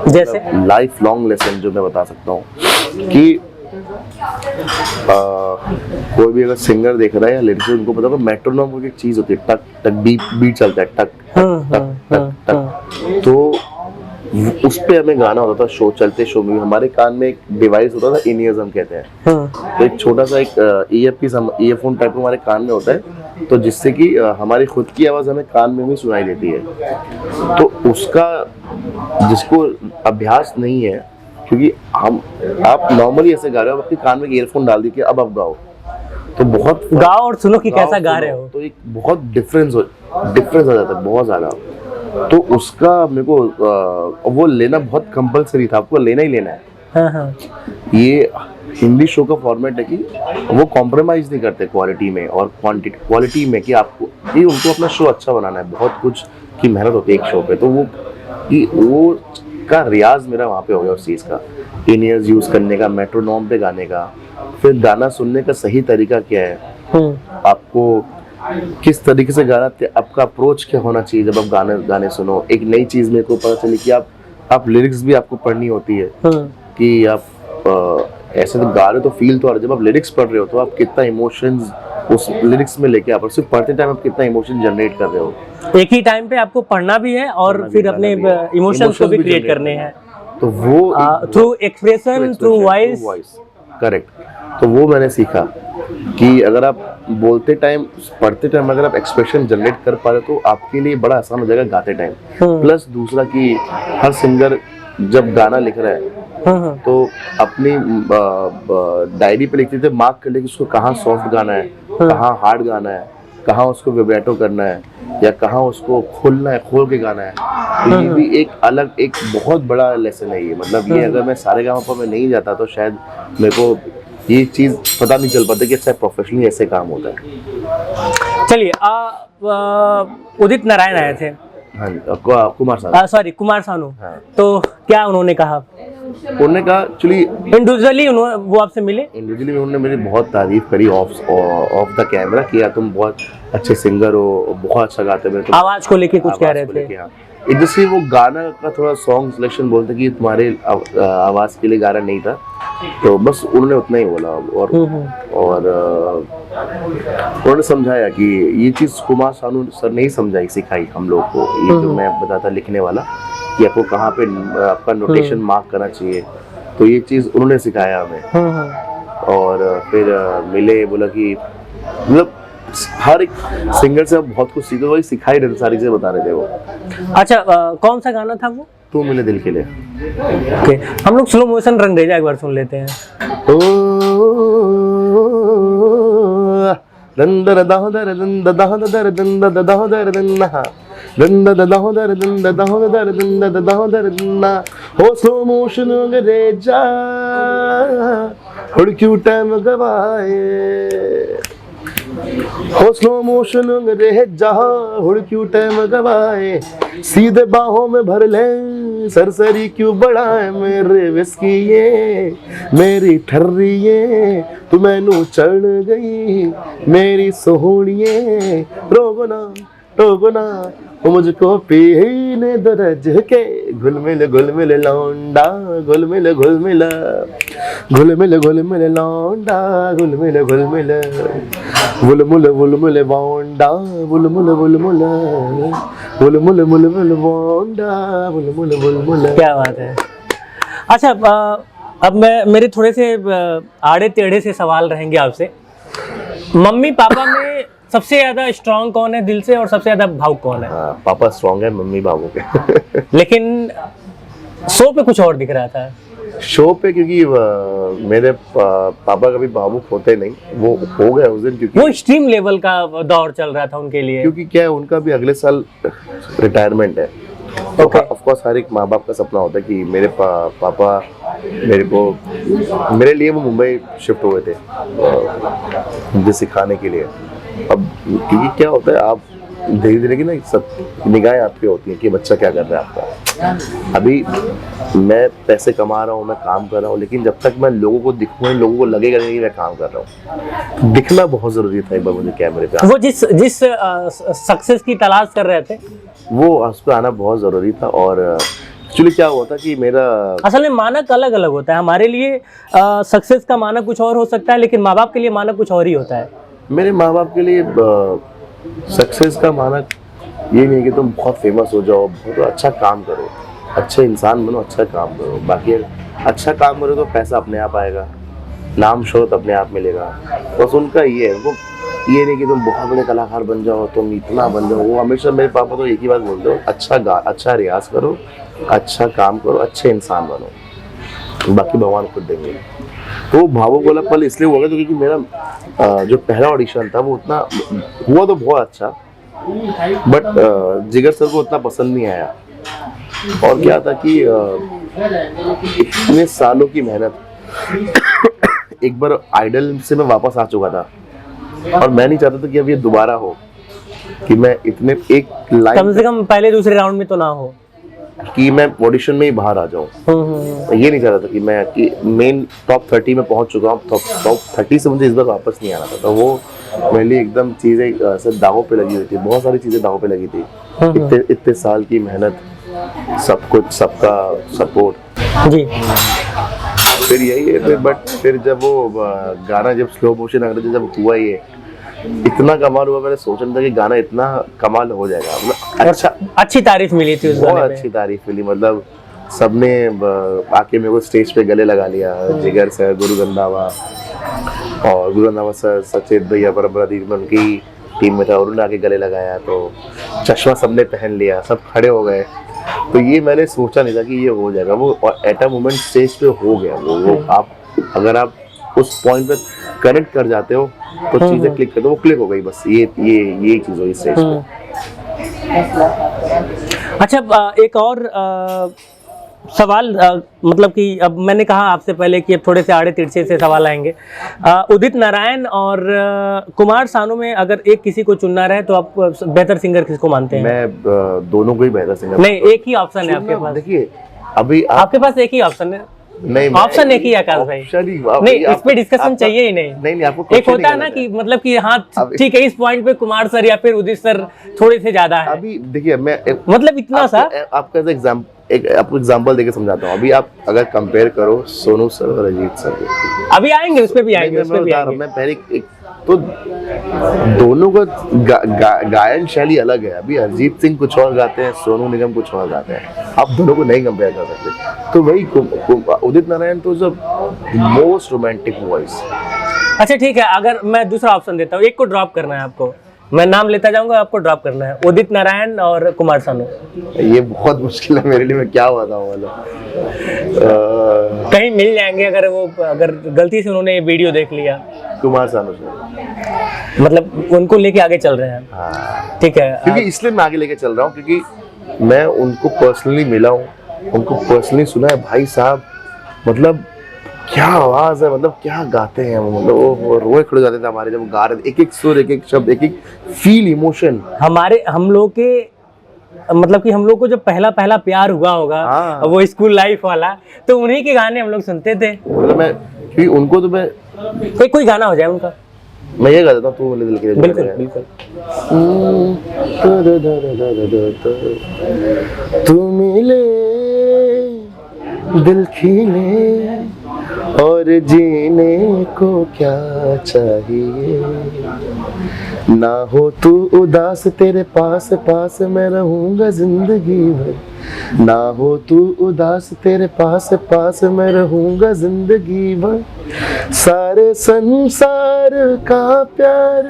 जैसे
लाइफ लॉन्ग लेसन जो मैं बता सकता हूँ कि कोई भी अगर सिंगर देख रहा है या लिरिक्स, उनको पता होगा मेट्रोनोम की एक चीज होती है, टक टक बीट चलता है, टक टक टक टक। तो उस पे हमें गाना होता था शो चलते, शो में हमारे कान में एक डिवाइस होता था, इनियर्स हम कहते हैं। तो एक छोटा सा एक ईयरफोन टाइप हमारे कान में होता है, तो जिससे कि हमारी खुद की आवाज हमें कान में भी सुनाई देती है। तो उसका जिसको अभ्यास नहीं है, क्योंकि आप नॉर्मली ऐसे गा रहे हो, आपके कान में ईयरफोन डाल दी कि अब आप गाओ, तो बहुत
गाओ और सुनो कि कैसा गा रहे हो,
तो एक बहुत डिफरेंस आ जाता है बहुत ज्यादा। तो उसका मेरे को वो लेना बहुत कंपलसरी था, आपको लेना ही लेना है। ये हिंदी शो का फॉर्मेट है कि वो कॉम्प्रोमाइज नहीं करते क्वालिटी में और क्वालिटी में, कि आपको ये उनको अपना शो अच्छा बनाना है, बहुत कुछ की मेहनत होती है एक शो पे। तो वो का रियाज मेरा वहाँ पे हो गया उस चीज़ का, इन-ईयर्स यूज करने का, मेट्रोनोम पे गाने का, फिर गाना सुनने का सही तरीका क्या है, आपको किस तरीके से गाना, आपका अप्रोच क्या होना चाहिए जब आप गाने सुनो। एक नई चीज मेरे को पता चली कि आप लिरिक्स भी आपको पढ़नी होती है, कि आप ऐसे तो गा रहे हो तो फील तो आ रहा है, जब आप लिरिक्स पढ़ रहे हो तो आप कितना इमोशंस उस लिरिक्स में लेके आप सिर्फ पढ़ते टाइम आप कितना इमोशन जनरेट कर रहे हो।
एक ही टाइम पे आपको पढ़ना भी है और फिर अपने इमोशंस को भी क्रिएट करने हैं,
तो वो
through expression, through voice.
Correct. तो वो मैंने सीखा कि अगर आप बोलते टाइम, पढ़ते टाइम अगर आप एक्सप्रेशन जनरेट कर पा रहे तो आपके लिए बड़ा आसान हो जाएगा गाते टाइम। प्लस दूसरा कि हर सिंगर जब गाना लिख रहा है तो अपनी डायरी पे लिखते थे, मार्क कर ले कि उसको कहाँ सॉफ्ट गाना है, कहाँ हार्ड गाना है, कहाँ उसको विब्रेटो करना है, या कहाँ उसको खोलना है, खोल के गाना है। तो ये भी एक अलग, एक बहुत बड़ा लेसन है ये। मतलब ये अगर मैं सारेगामा में नहीं जाता तो शायद मेरे को ये चीज पता नहीं चल पाता कि अच्छा प्रोफेशनली ऐसे काम होता है।
चलिए, उदित नारायण आए थे,
हाँ, कुमार सानू,
सॉरी कुमार सानू।
हाँ।
तो क्या उन्होंने कहा?
उन्होंने कहा एक्चुअली
इंडिविजुअली वो आपसे मिले?
इंडिविजुअली उन्होंने मेरी बहुत तारीफ करी ऑफ द कैमरा, किया तुम बहुत अच्छे सिंगर हो, बहुत अच्छा गाते हो।
आवाज को लेके कुछ कह रहे थे?
जैसे वो गाना का थोड़ा सॉन्ग सिलेक्शन बोलते कि तुम्हारे आवाज के लिए गाना नहीं था, तो बस उन्होंने उतना ही बोला। और उन्होंने समझाया कि ये चीज कुमार सानू सर ने ही समझाई, सिखाई हम लोग को, ये जो मैं बताता लिखने वाला कि आपको कहाँ पे आपका नोटेशन मार्क करना चाहिए, तो ये चीज उन्होंने सिखाया हमें। और फिर मिले, बोला कि मतलब हर एक सिंगर से बहुत कुछ सीखो, वही सिखाई रहे, सारी चीजें बता रहे थे वो।
अच्छा, कौन सा गाना था वो?
तू मिले दिल के लिए।
ओके, हम लोग स्लो मोशन रंगरेजा एक बार सुन लेते हैं।
दंदर दाहदर दंद दाहदर दंद दाहदर दन्ना, दंद दाहदर दंद दाहदर दंद दाहदर दन्ना, हो स्लो मोशन अंग्रेजा और क्यों टाइम गवाए, हो स्लो मोशन अंग्रेजा और क्यों टाइम गवाए, सीधे बाहों में भर ले सरसरी क्यों बढ़ाए, मेरे विस्की ये मेरी ठर्रिये तू मैनू चढ़ गई, मेरी सोहणिये रोगना वो मुझको पीने दो रज के, घुलमिल लौंडा घुलमिल लौंडा घुलमुल लौंडा बुलमुल वांडा बुलमुल वांडा बुलमुल।
क्या बात है। अच्छा, अब मेरे थोड़े से आड़े टेढ़े से सवाल रहेंगे आपसे। मम्मी पापा में सबसे ज्यादा स्ट्रांग कौन है दिल से और सबसे ज्यादा भावुक कौन है?
हाँ, पापा स्ट्रांग है, मम्मी बाबू के।
लेकिन शो पे कुछ और दिख रहा था।
शो पे क्योंकि मेरे पापा कभी भावुक होते नहीं, वो हो गए उस दिन क्योंकि
वो एक्सट्रीम लेवल का दौर चल रहा था उनके लिए।
क्योंकि क्या है, उनका भी अगले साल रिटायरमेंट है। तो ऑफ कोर्स हर एक माँ बाप का सपना होता है कि मेरे पापा मेरे लिए वो मुंबई शिफ्ट हुए थे मुझे सिखाने के लिए। अब क्योंकि क्या होता है, आप धीरे धीरे की ना सब निगाहें आपकी होती हैं कि बच्चा क्या कर रहा है आपका। अभी मैं पैसे कमा रहा हूँ, मैं काम कर रहा हूँ, लेकिन जब तक मैं लोगों को दिखूँ, लोगों को लगेगा नहीं कि मैं काम कर रहा हूँ। दिखना बहुत जरूरी था एक बार मुझे कैमरे पे।
वो जिस सक्सेस की तलाश कर रहे थे,
वो उस पर आना बहुत जरूरी था। और एक्चुअली क्या हुआ था कि मेरा
असल में मानक अलग अलग होता है। हमारे लिए सक्सेस का मानक कुछ और हो सकता है, लेकिन माँ बाप के लिए मानक कुछ और ही होता है।
मेरे माँ बाप के लिए सक्सेस का मानक ये नहीं है कि तुम बहुत फेमस हो जाओ, बहुत अच्छा काम करो, अच्छे इंसान बनो, अच्छा काम करो। बाकी अच्छा काम करो तो पैसा अपने आप आएगा, नाम शोहरत अपने आप मिलेगा। बस उनका ये है, उनको ये नहीं कि तुम बहुत बड़े कलाकार बन जाओ, तुम इतना बन जाओ। वो हमेशा मेरे पापा तो एक ही बात बोलते हो, अच्छा रियाज करो, अच्छा काम करो, अच्छे इंसान बनो, बाकी भगवान खुद देंगे। तो भावुक वाला पल इसलिए हुआ क्योंकि मेरा जो पहला ऑडिशन था वो उतना हुआ तो बहुत अच्छा, बट जिगर सर को उतना पसंद नहीं आया। और क्या था कि इतने सालों की मेहनत, एक बार आइडल से मैं वापस आ चुका था और मैं नहीं चाहता था कि अब ये दोबारा हो, कि मैं इतने एक लाइन
कम से कम पहले दूसरे राउंड में तो ना हो
कि मैं ऑडिशन में ही बाहर आ जाऊं। मैं ये नहीं चाहता था कि मैं कि मेन टॉप 30 में पहुंच चुका हूं, टॉप 30 से मुझे इस बार वापस नहीं आना था। तो वो मेरे लिए एकदम चीजें सब दांव पे लगी हुई थी, बहुत सारी चीजें दांव पे लगी थी। इतने साल की मेहनत, सब कुछ, सबका सपोर्ट
जी।
फिर यही है। बट फिर जब वो गाना जब स्लो मोशन अंग्रेजी जब हुआ, ये इतना कमाल हुआ, मैंने सोचा नहीं था कि गाना इतना कमाल हो जाएगा। मतलब अच्छा,
अच्छी तारीफ मिली थी उस
बहुत
गाने पे।
अच्छी तारीफ मिली। मतलब सबने आके मेरे को स्टेज पे गले लगा लिया, जिगर सर, गुरु रंधावा और गुरु रंधावा सर, सचेत भैया परंपरा दी में उनकी टीम में था, और उन्होंने आके गले लगाया। तो चश्मा सबने पहन लिया, सब खड़े हो गए। तो ये मैंने सोचा नहीं था कि ये हो जाएगा वो, और एट अ मोमेंट स्टेज पे हो गया वो। आप अगर आप उस पॉइंट पे कनेक्ट कर जाते हो तो चीजें क्लिक करते हो, वो क्लिक हो गई बस। ये चीज हुई स्टेज पे।
अच्छा, एक और सवाल, मतलब कि अब मैंने कहा आपसे पहले कि अब थोड़े से आड़े तिरछे से सवाल आएंगे। उदित नारायण और कुमार सानू में अगर एक किसी को चुनना रहे तो आप बेहतर सिंगर किसको मानते हैं?
मैं दोनों को ही बेहतर सिंगर।
नहीं, एक ही ऑप्शन है आपके पास।
देखिए अभी
आपके पास एक ही ऑप्शन है।
नहीं,
ऑप्शन एक ही है आकाश भाई। नहीं, इस पे डिस्कशन चाहिए ही नहीं।
नहीं, आपको
एक होता है ना कि मतलब कि हाँ ठीक है, इस पॉइंट पे कुमार सर या फिर उदित सर थोड़े से ज्यादा है।
अभी देखिए मैं
मतलब इतना सा
आपका आपको एग्जांपल देके समझाता हूँ। अभी आप अगर कंपेयर करो सोनू सर और अजीत सर को,
अभी आएंगे उस पे भी आएंगे, उस पे भी आएंगे।
मैं पहले तो दोनों का गायन शैली अलग है। अभी अरिजीत सिंह कुछ और गाते हैं, सोनू निगम कुछ और गाते हैं, आप दोनों को नहीं कंपेयर कर सकते। तो वही उदित नारायण तो मोस्ट रोमांटिक वॉइस।
अच्छा ठीक है, अगर मैं दूसरा ऑप्शन देता हूँ, एक को ड्रॉप करना है आपको, मैं नाम लेता जाऊंगा, आपको ड्रॉप करना है। उदित नारायण और कुमार सानू।
ये बहुत मुश्किल है मेरे लिए, मैं क्या बताऊं। मतलब
कहीं मिल जाएंगे अगर गलती से उन्होंने वीडियो देख लिया।
कुमार सानू से,
मतलब उनको लेके आगे चल रहे हैं।
हाँ,
ठीक है,
क्योंकि इसलिए मैं आगे लेके चल रहा हूँ क्योंकि मैं उनको पर्सनली मिला हूँ, उनको पर्सनली सुना है। भाई साहब मतलब क्या आवाज है, मतलब क्या गाते हैं वो। मतलब वो रोए खड़े जाते थे हमारे जब गा रहे थे, एक एक सुर, एक एक शब्द, एक एक फील, इमोशन।
हम लोग के मतलब कि हम लोग को जब पहला प्यार हुआ होगा,
हाँ।
वो स्कूल लाइफ वाला, तो उन्हीं के गाने हम लोग सुनते थे।
मतलब मैं क्योंकि उनको तो मैं
कोई गाना हो जाए उनका,
मैं ये गा देता हूँ, तू मेरे दिल के लिए।
बिल्कुल बिल्कुल।
तू मिले दिल खिले और जीने को क्या चाहिए, ना हो तू उदास तेरे पास पास मैं रहूंगा जिंदगी भर, ना हो तू उदास तेरे पास पास मैं रहूंगा जिंदगी भर, सारे संसार का प्यार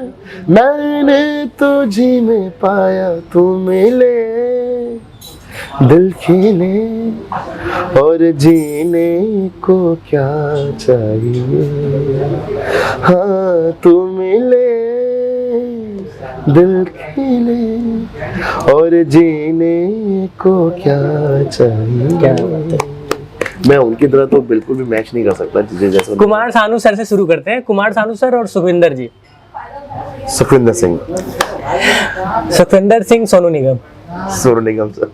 मैंने तुझी में पाया, तू मिले दिल खिले और जीने को क्या चाहिए, हाँ तू मिले दिल खिले और जीने को क्या चाहिए।
क्या बात है।
मैं उनकी तरह तो बिल्कुल भी मैच नहीं कर सकता जैसा।
कुमार सानू सर से शुरू करते हैं। कुमार सानू सर और सुखविंदर जी।
सुखविंदर सिंह।
सुखविंदर सिंह सोनू निगम।
सोनू निगम सर।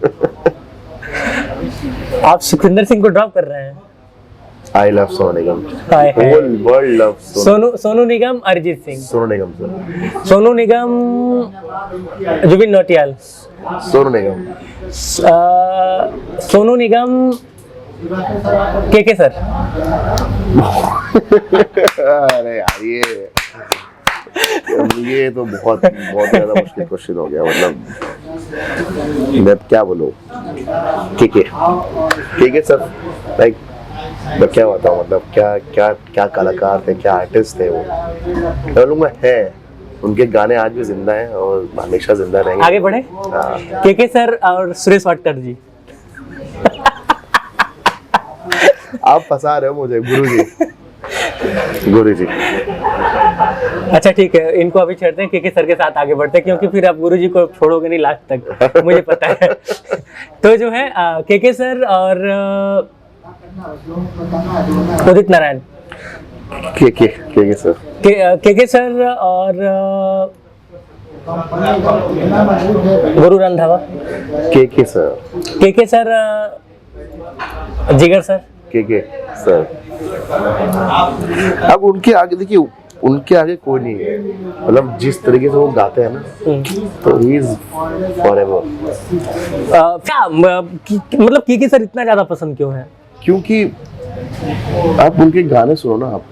आप सुखविंदर सिंह को ड्रॉप कर रहे हैं।
I love Sonu Nigam.
Hi hi.
Whole world love
Sonu Nigam Arijit Singh.
Sonu Nigam sir.
Sonu Nigam Jubin Nautiyal.
Sonu Nigam.
Sonu Nigam के सर।
अरे यार ये तो बहुत ज्यादा मुश्किल क्वेश्चन हो गया। मतलब मैं क्या बोलूं। के सर लाइक मैं क्या बताऊं, मतलब क्या कलाकार थे, क्या आर्टिस्ट थे वो। मैं बोलूंगा है उनके गाने आज भी जिंदा हैं और हमेशा जिंदा रहेंगे।
आगे बढ़े। के सर और सुरेश वाडकर जी।
आप फंसा रहे हो मुझे गुरु जी।
अच्छा ठीक है, इनको अभी छेड़ते हैं। के सर के साथ आगे बढ़ते हैं क्योंकि फिर आप गुरुजी को छोड़ोगे नहीं लास्ट तक, मुझे पता है। तो जो है के सर और उदित नारायण। के सर। के सर और गुरु रंधावा।
के सर।
के सर जिगर सर।
के सर। अब उनके आगे देखिए, उनके आगे कोई नहीं है। मतलब जिस तरीके से वो गाते हैं ना, तो ही इज फॉरएवर।
क्या मतलब के सर इतना ज्यादा पसंद क्यों है?
क्योंकि आप उनके गाने सुनो ना, आप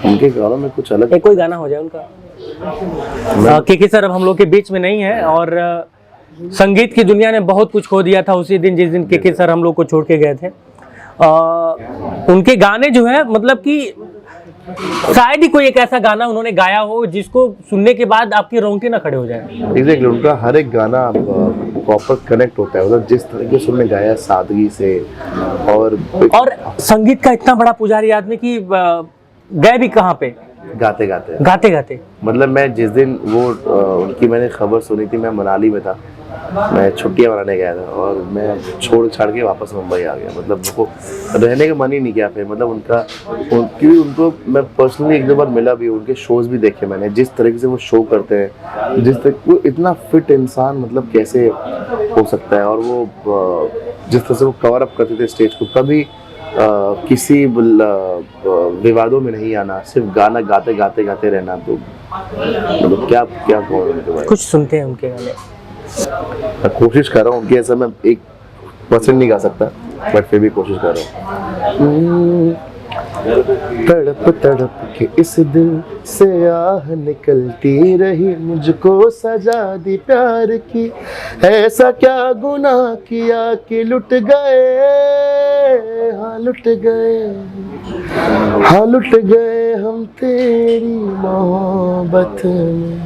उनके गानों में कुछ अलग।
कोई गाना हो जाए उनका। के सर अब हम लोग के बीच में नहीं है और संगीत की दुनिया ने बहुत कुछ खो दिया था उसी दिन जिस दिन के सर हम लोग को छोड़ के गए थे। उनके गाने जो है मतलब कि शायद ही कोई एक ऐसा गाना उन्होंने गाया हो जिसको सुनने के बाद आपके रोंगटे ना खड़े हो जाए।
एग्जैक्टली, उनका हर एक गाना प्रॉपर कनेक्ट होता है। मतलब जिस तरीके से उन्होंने गाया सादगी से, और
संगीत का इतना बड़ा पुजारी आदमी कि गए भी कहाँ पे
गाते गाते। मतलब मैं जिस दिन वो उनकी मैंने खबर सुनी थी, मैं मनाली में था, मैं छुट्टियां मनाने गया था और मैं छोड़ छाड़ के वापस मुंबई आ गया। मतलब उनको रहने का मन ही नहीं किया फिर। मतलब क्योंकि उनको मैं पर्सनली एक दो बार मिला भी, उनके शोज भी देखे मैंने, जिस तरीके से वो शो करते हैं, जिस तरह वो इतना फिट इंसान मतलब कैसे हो सकता है। और वो जिस तरह से वो कवर अप करते थे स्टेज को, कभी किसी विवादों में नहीं आना, सिर्फ गाना गाते रहना। तो मतलब क्या कहूँ उनके बारे में।
कुछ सुनते हैं उनके गाने।
मैं कोशिश कर रहा हूँ उनकी, ऐसा मैं 1% नहीं गा सकता, बट फिर भी कोशिश कर रहा हूँ। तड़प तड़प के इस दिल से आह निकलती रही, मुझको सजा दी प्यार की, ऐसा क्या गुनाह किया कि लुट गए, हाँ लुट गए हम तेरी मोहब्बत में।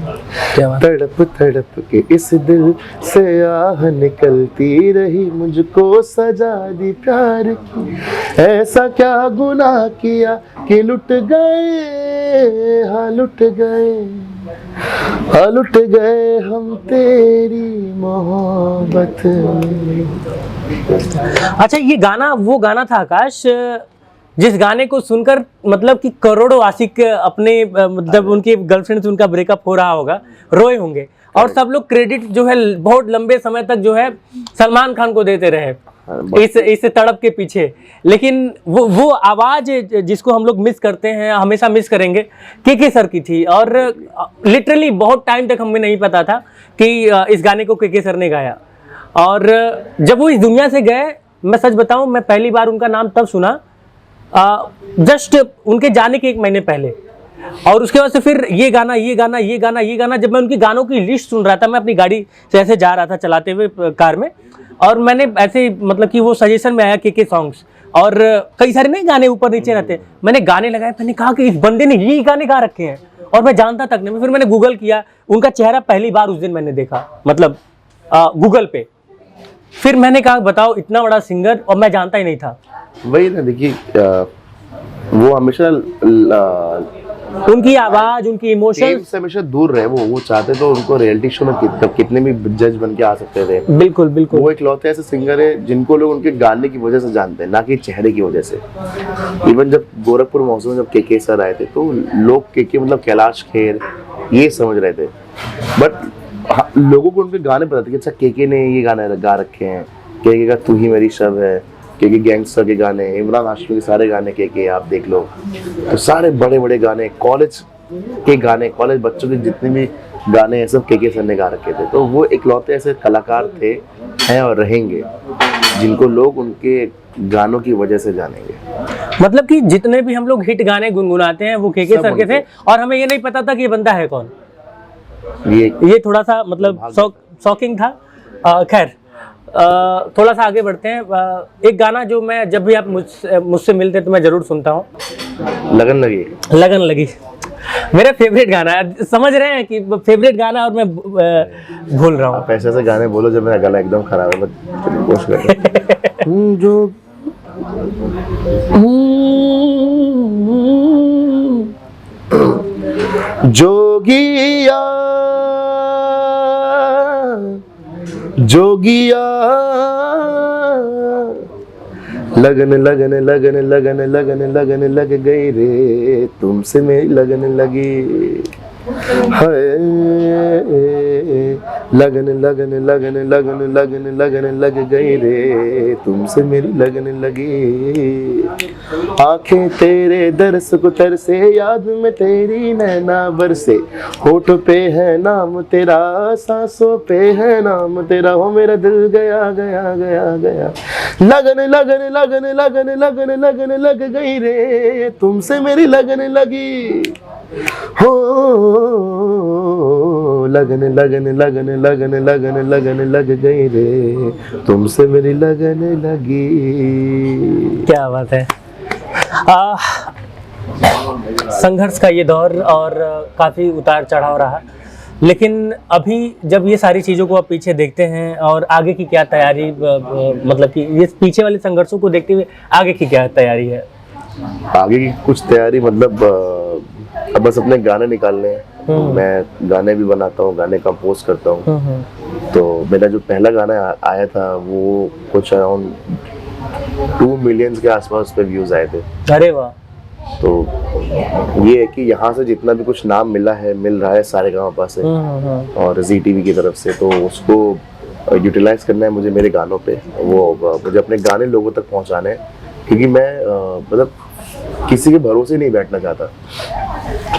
तड़प तड़प के इस दिल से आह निकलती रही, मुझको सजा दी प्यार की, ऐसा क्या गुनाह किया कि लुट गए, हाँ लुट गए हम तेरी मोहब्बत में।
अच्छा, ये गाना वो गाना था आकाश जिस गाने को सुनकर मतलब कि करोड़ों आशिक अपने मतलब उनकी गर्लफ्रेंड से उनका ब्रेकअप हो रहा होगा, रोए होंगे और सब लोग क्रेडिट जो है बहुत लंबे समय तक जो है सलमान खान को देते रहे इस तड़प के पीछे। लेकिन वो आवाज जिसको हम लोग मिस करते हैं, हमेशा मिस करेंगे, के सर की थी। और लिटरली बहुत टाइम तक हमें नहीं पता था कि इस गाने को के सर ने गाया। और जब वो इस दुनिया से गए, मैं सच बताऊं, मैं पहली बार उनका नाम तब सुना जस्ट उनके जाने के 1 महीने पहले, और उसके बाद से फिर ये गाना ये गाना ये गाना ये गाना, जब मैं उनकी गानों की लिस्ट सुन रहा था, मैं अपनी गाड़ी से ऐसे जा रहा था चलाते हुए कार में, और मैंने ऐसे मतलब कि वो सजेशन में आया के सॉन्ग्स, और कई सारे नए गाने ऊपर नीचे रहते, मैंने गाने लगाए, मैंने कहा कि इस बंदे ने ये गाने गा रखे हैं, और मैं जानता तक नहीं। फिर मैंने गूगल किया, उनका चेहरा पहली बार उस दिन मैंने देखा, मतलब गूगल पे। फिर मैंने कहा बताओ, इतना बड़ा सिंगर, और मैं जानता ही नहीं था।
वही ना, देखिए वो हमेशा
उनकी आवाज, उनकी इमोशंस
फेम से हमेशा दूर रहे। वो चाहते तो उनको रियलिटी शो में कितने भी जज बन के आ सकते थे।
बिल्कुल बिल्कुल।
वो इकलौते ऐसे सिंगर है जिनको लोग उनके गाने की वजह से जानते हैं, ना कि चेहरे की वजह से। इवन जब गोरखपुर महोत्सव में जब के सर आए थे, तो लोग के मतलब कैलाश खेर ये समझ रहे थे, बट लोगों को उनके गाने पता थे कि अच्छा के ने ये गाने गा रखे हैं। के का तू ही मेरी शब है, के गैंगस्टर के गाने, इमरान हाशमी के सारे गाने के आप देख लो, तो सारे बड़े बड़े गाने, कॉलेज के गाने, कॉलेज बच्चों के जितने भी गाने हैं सब के सर ने गा रखे थे। तो वो इकलौते ऐसे कलाकार थे, हैं और रहेंगे, जिनको लोग उनके गानों की वजह से जानेंगे।
मतलब कि जितने भी हम लोग हिट गाने गुनगुनाते हैं वो के सर के थे, और हमें ये नहीं पता था कि ये बंदा है कौन। ये थोड़ा सा मतलब शॉकिंग था। खैर थोड़ा सा आगे बढ़ते हैं। एक गाना जो मैं जब भी आप मुझसे मिलते तो मैं जरूर सुनता हूँ,
लगन लगी।
लगन लगी मेरा फेवरेट गाना है। समझ रहे हैं कि फेवरेट गाना, और मैं भूल रहा हूँ।
आप ऐसे ऐसे गाने बोलो जब मेरा गला एकदम खराब है, मैं कोशिश करता हूँ। जो जोगिया जोगिया लगन लगन लगन लगन लगन लगन लग गई रे, तुमसे मेरी लगन लगी। हाय लगन लगन लगन लगन लगन लगन लग गई रे, तुमसे मेरी लगन लगी। आंखें तेरे दर्स को तरसे, याद में तेरी नैना बरसे, होठ पे है नाम तेरा, सांसों पे है नाम तेरा, हो मेरा दिल गया गया गया गया। लगन लगन लगन लगन लगन लगन लग गई रे, तुमसे मेरी लगन लगी। हो लगन लगन लगन लगन लगन लगन लग गई रे, तुमसे मेरी लगन लगी।
क्या बात है। संघर्ष का ये दौर और काफ़ी उतार चढ़ाव रहा, लेकिन अभी जब ये सारी चीज़ों को आप पीछे देखते हैं और आगे की क्या तैयारी, मतलब कि ये पीछे वाले संघर्षों को देखते हुए आगे की क्या तैयारी है?
आगे की कुछ तैयारी मतलब अब बस अपने गाने निकालने हैं। मैं गाने भी बनाता हूँ, गाने कंपोज करता हूँ। तो मेरा जो पहला गाना आया था वो कुछ अराउंड 2 मिलियन के आसपास पे व्यूज आए थे।
अरे वाह।
तो ये है कि यहाँ से जितना भी कुछ नाम मिल रहा है सारेगामापा से और जी टीवी की तरफ से, तो उसको यूटिलाइज करना है मुझे मेरे गानों पे। वो मुझे अपने गाने लोगों तक पहुँचाने हैं, क्योंकि मैं मतलब किसी के भरोसे नहीं बैठना चाहता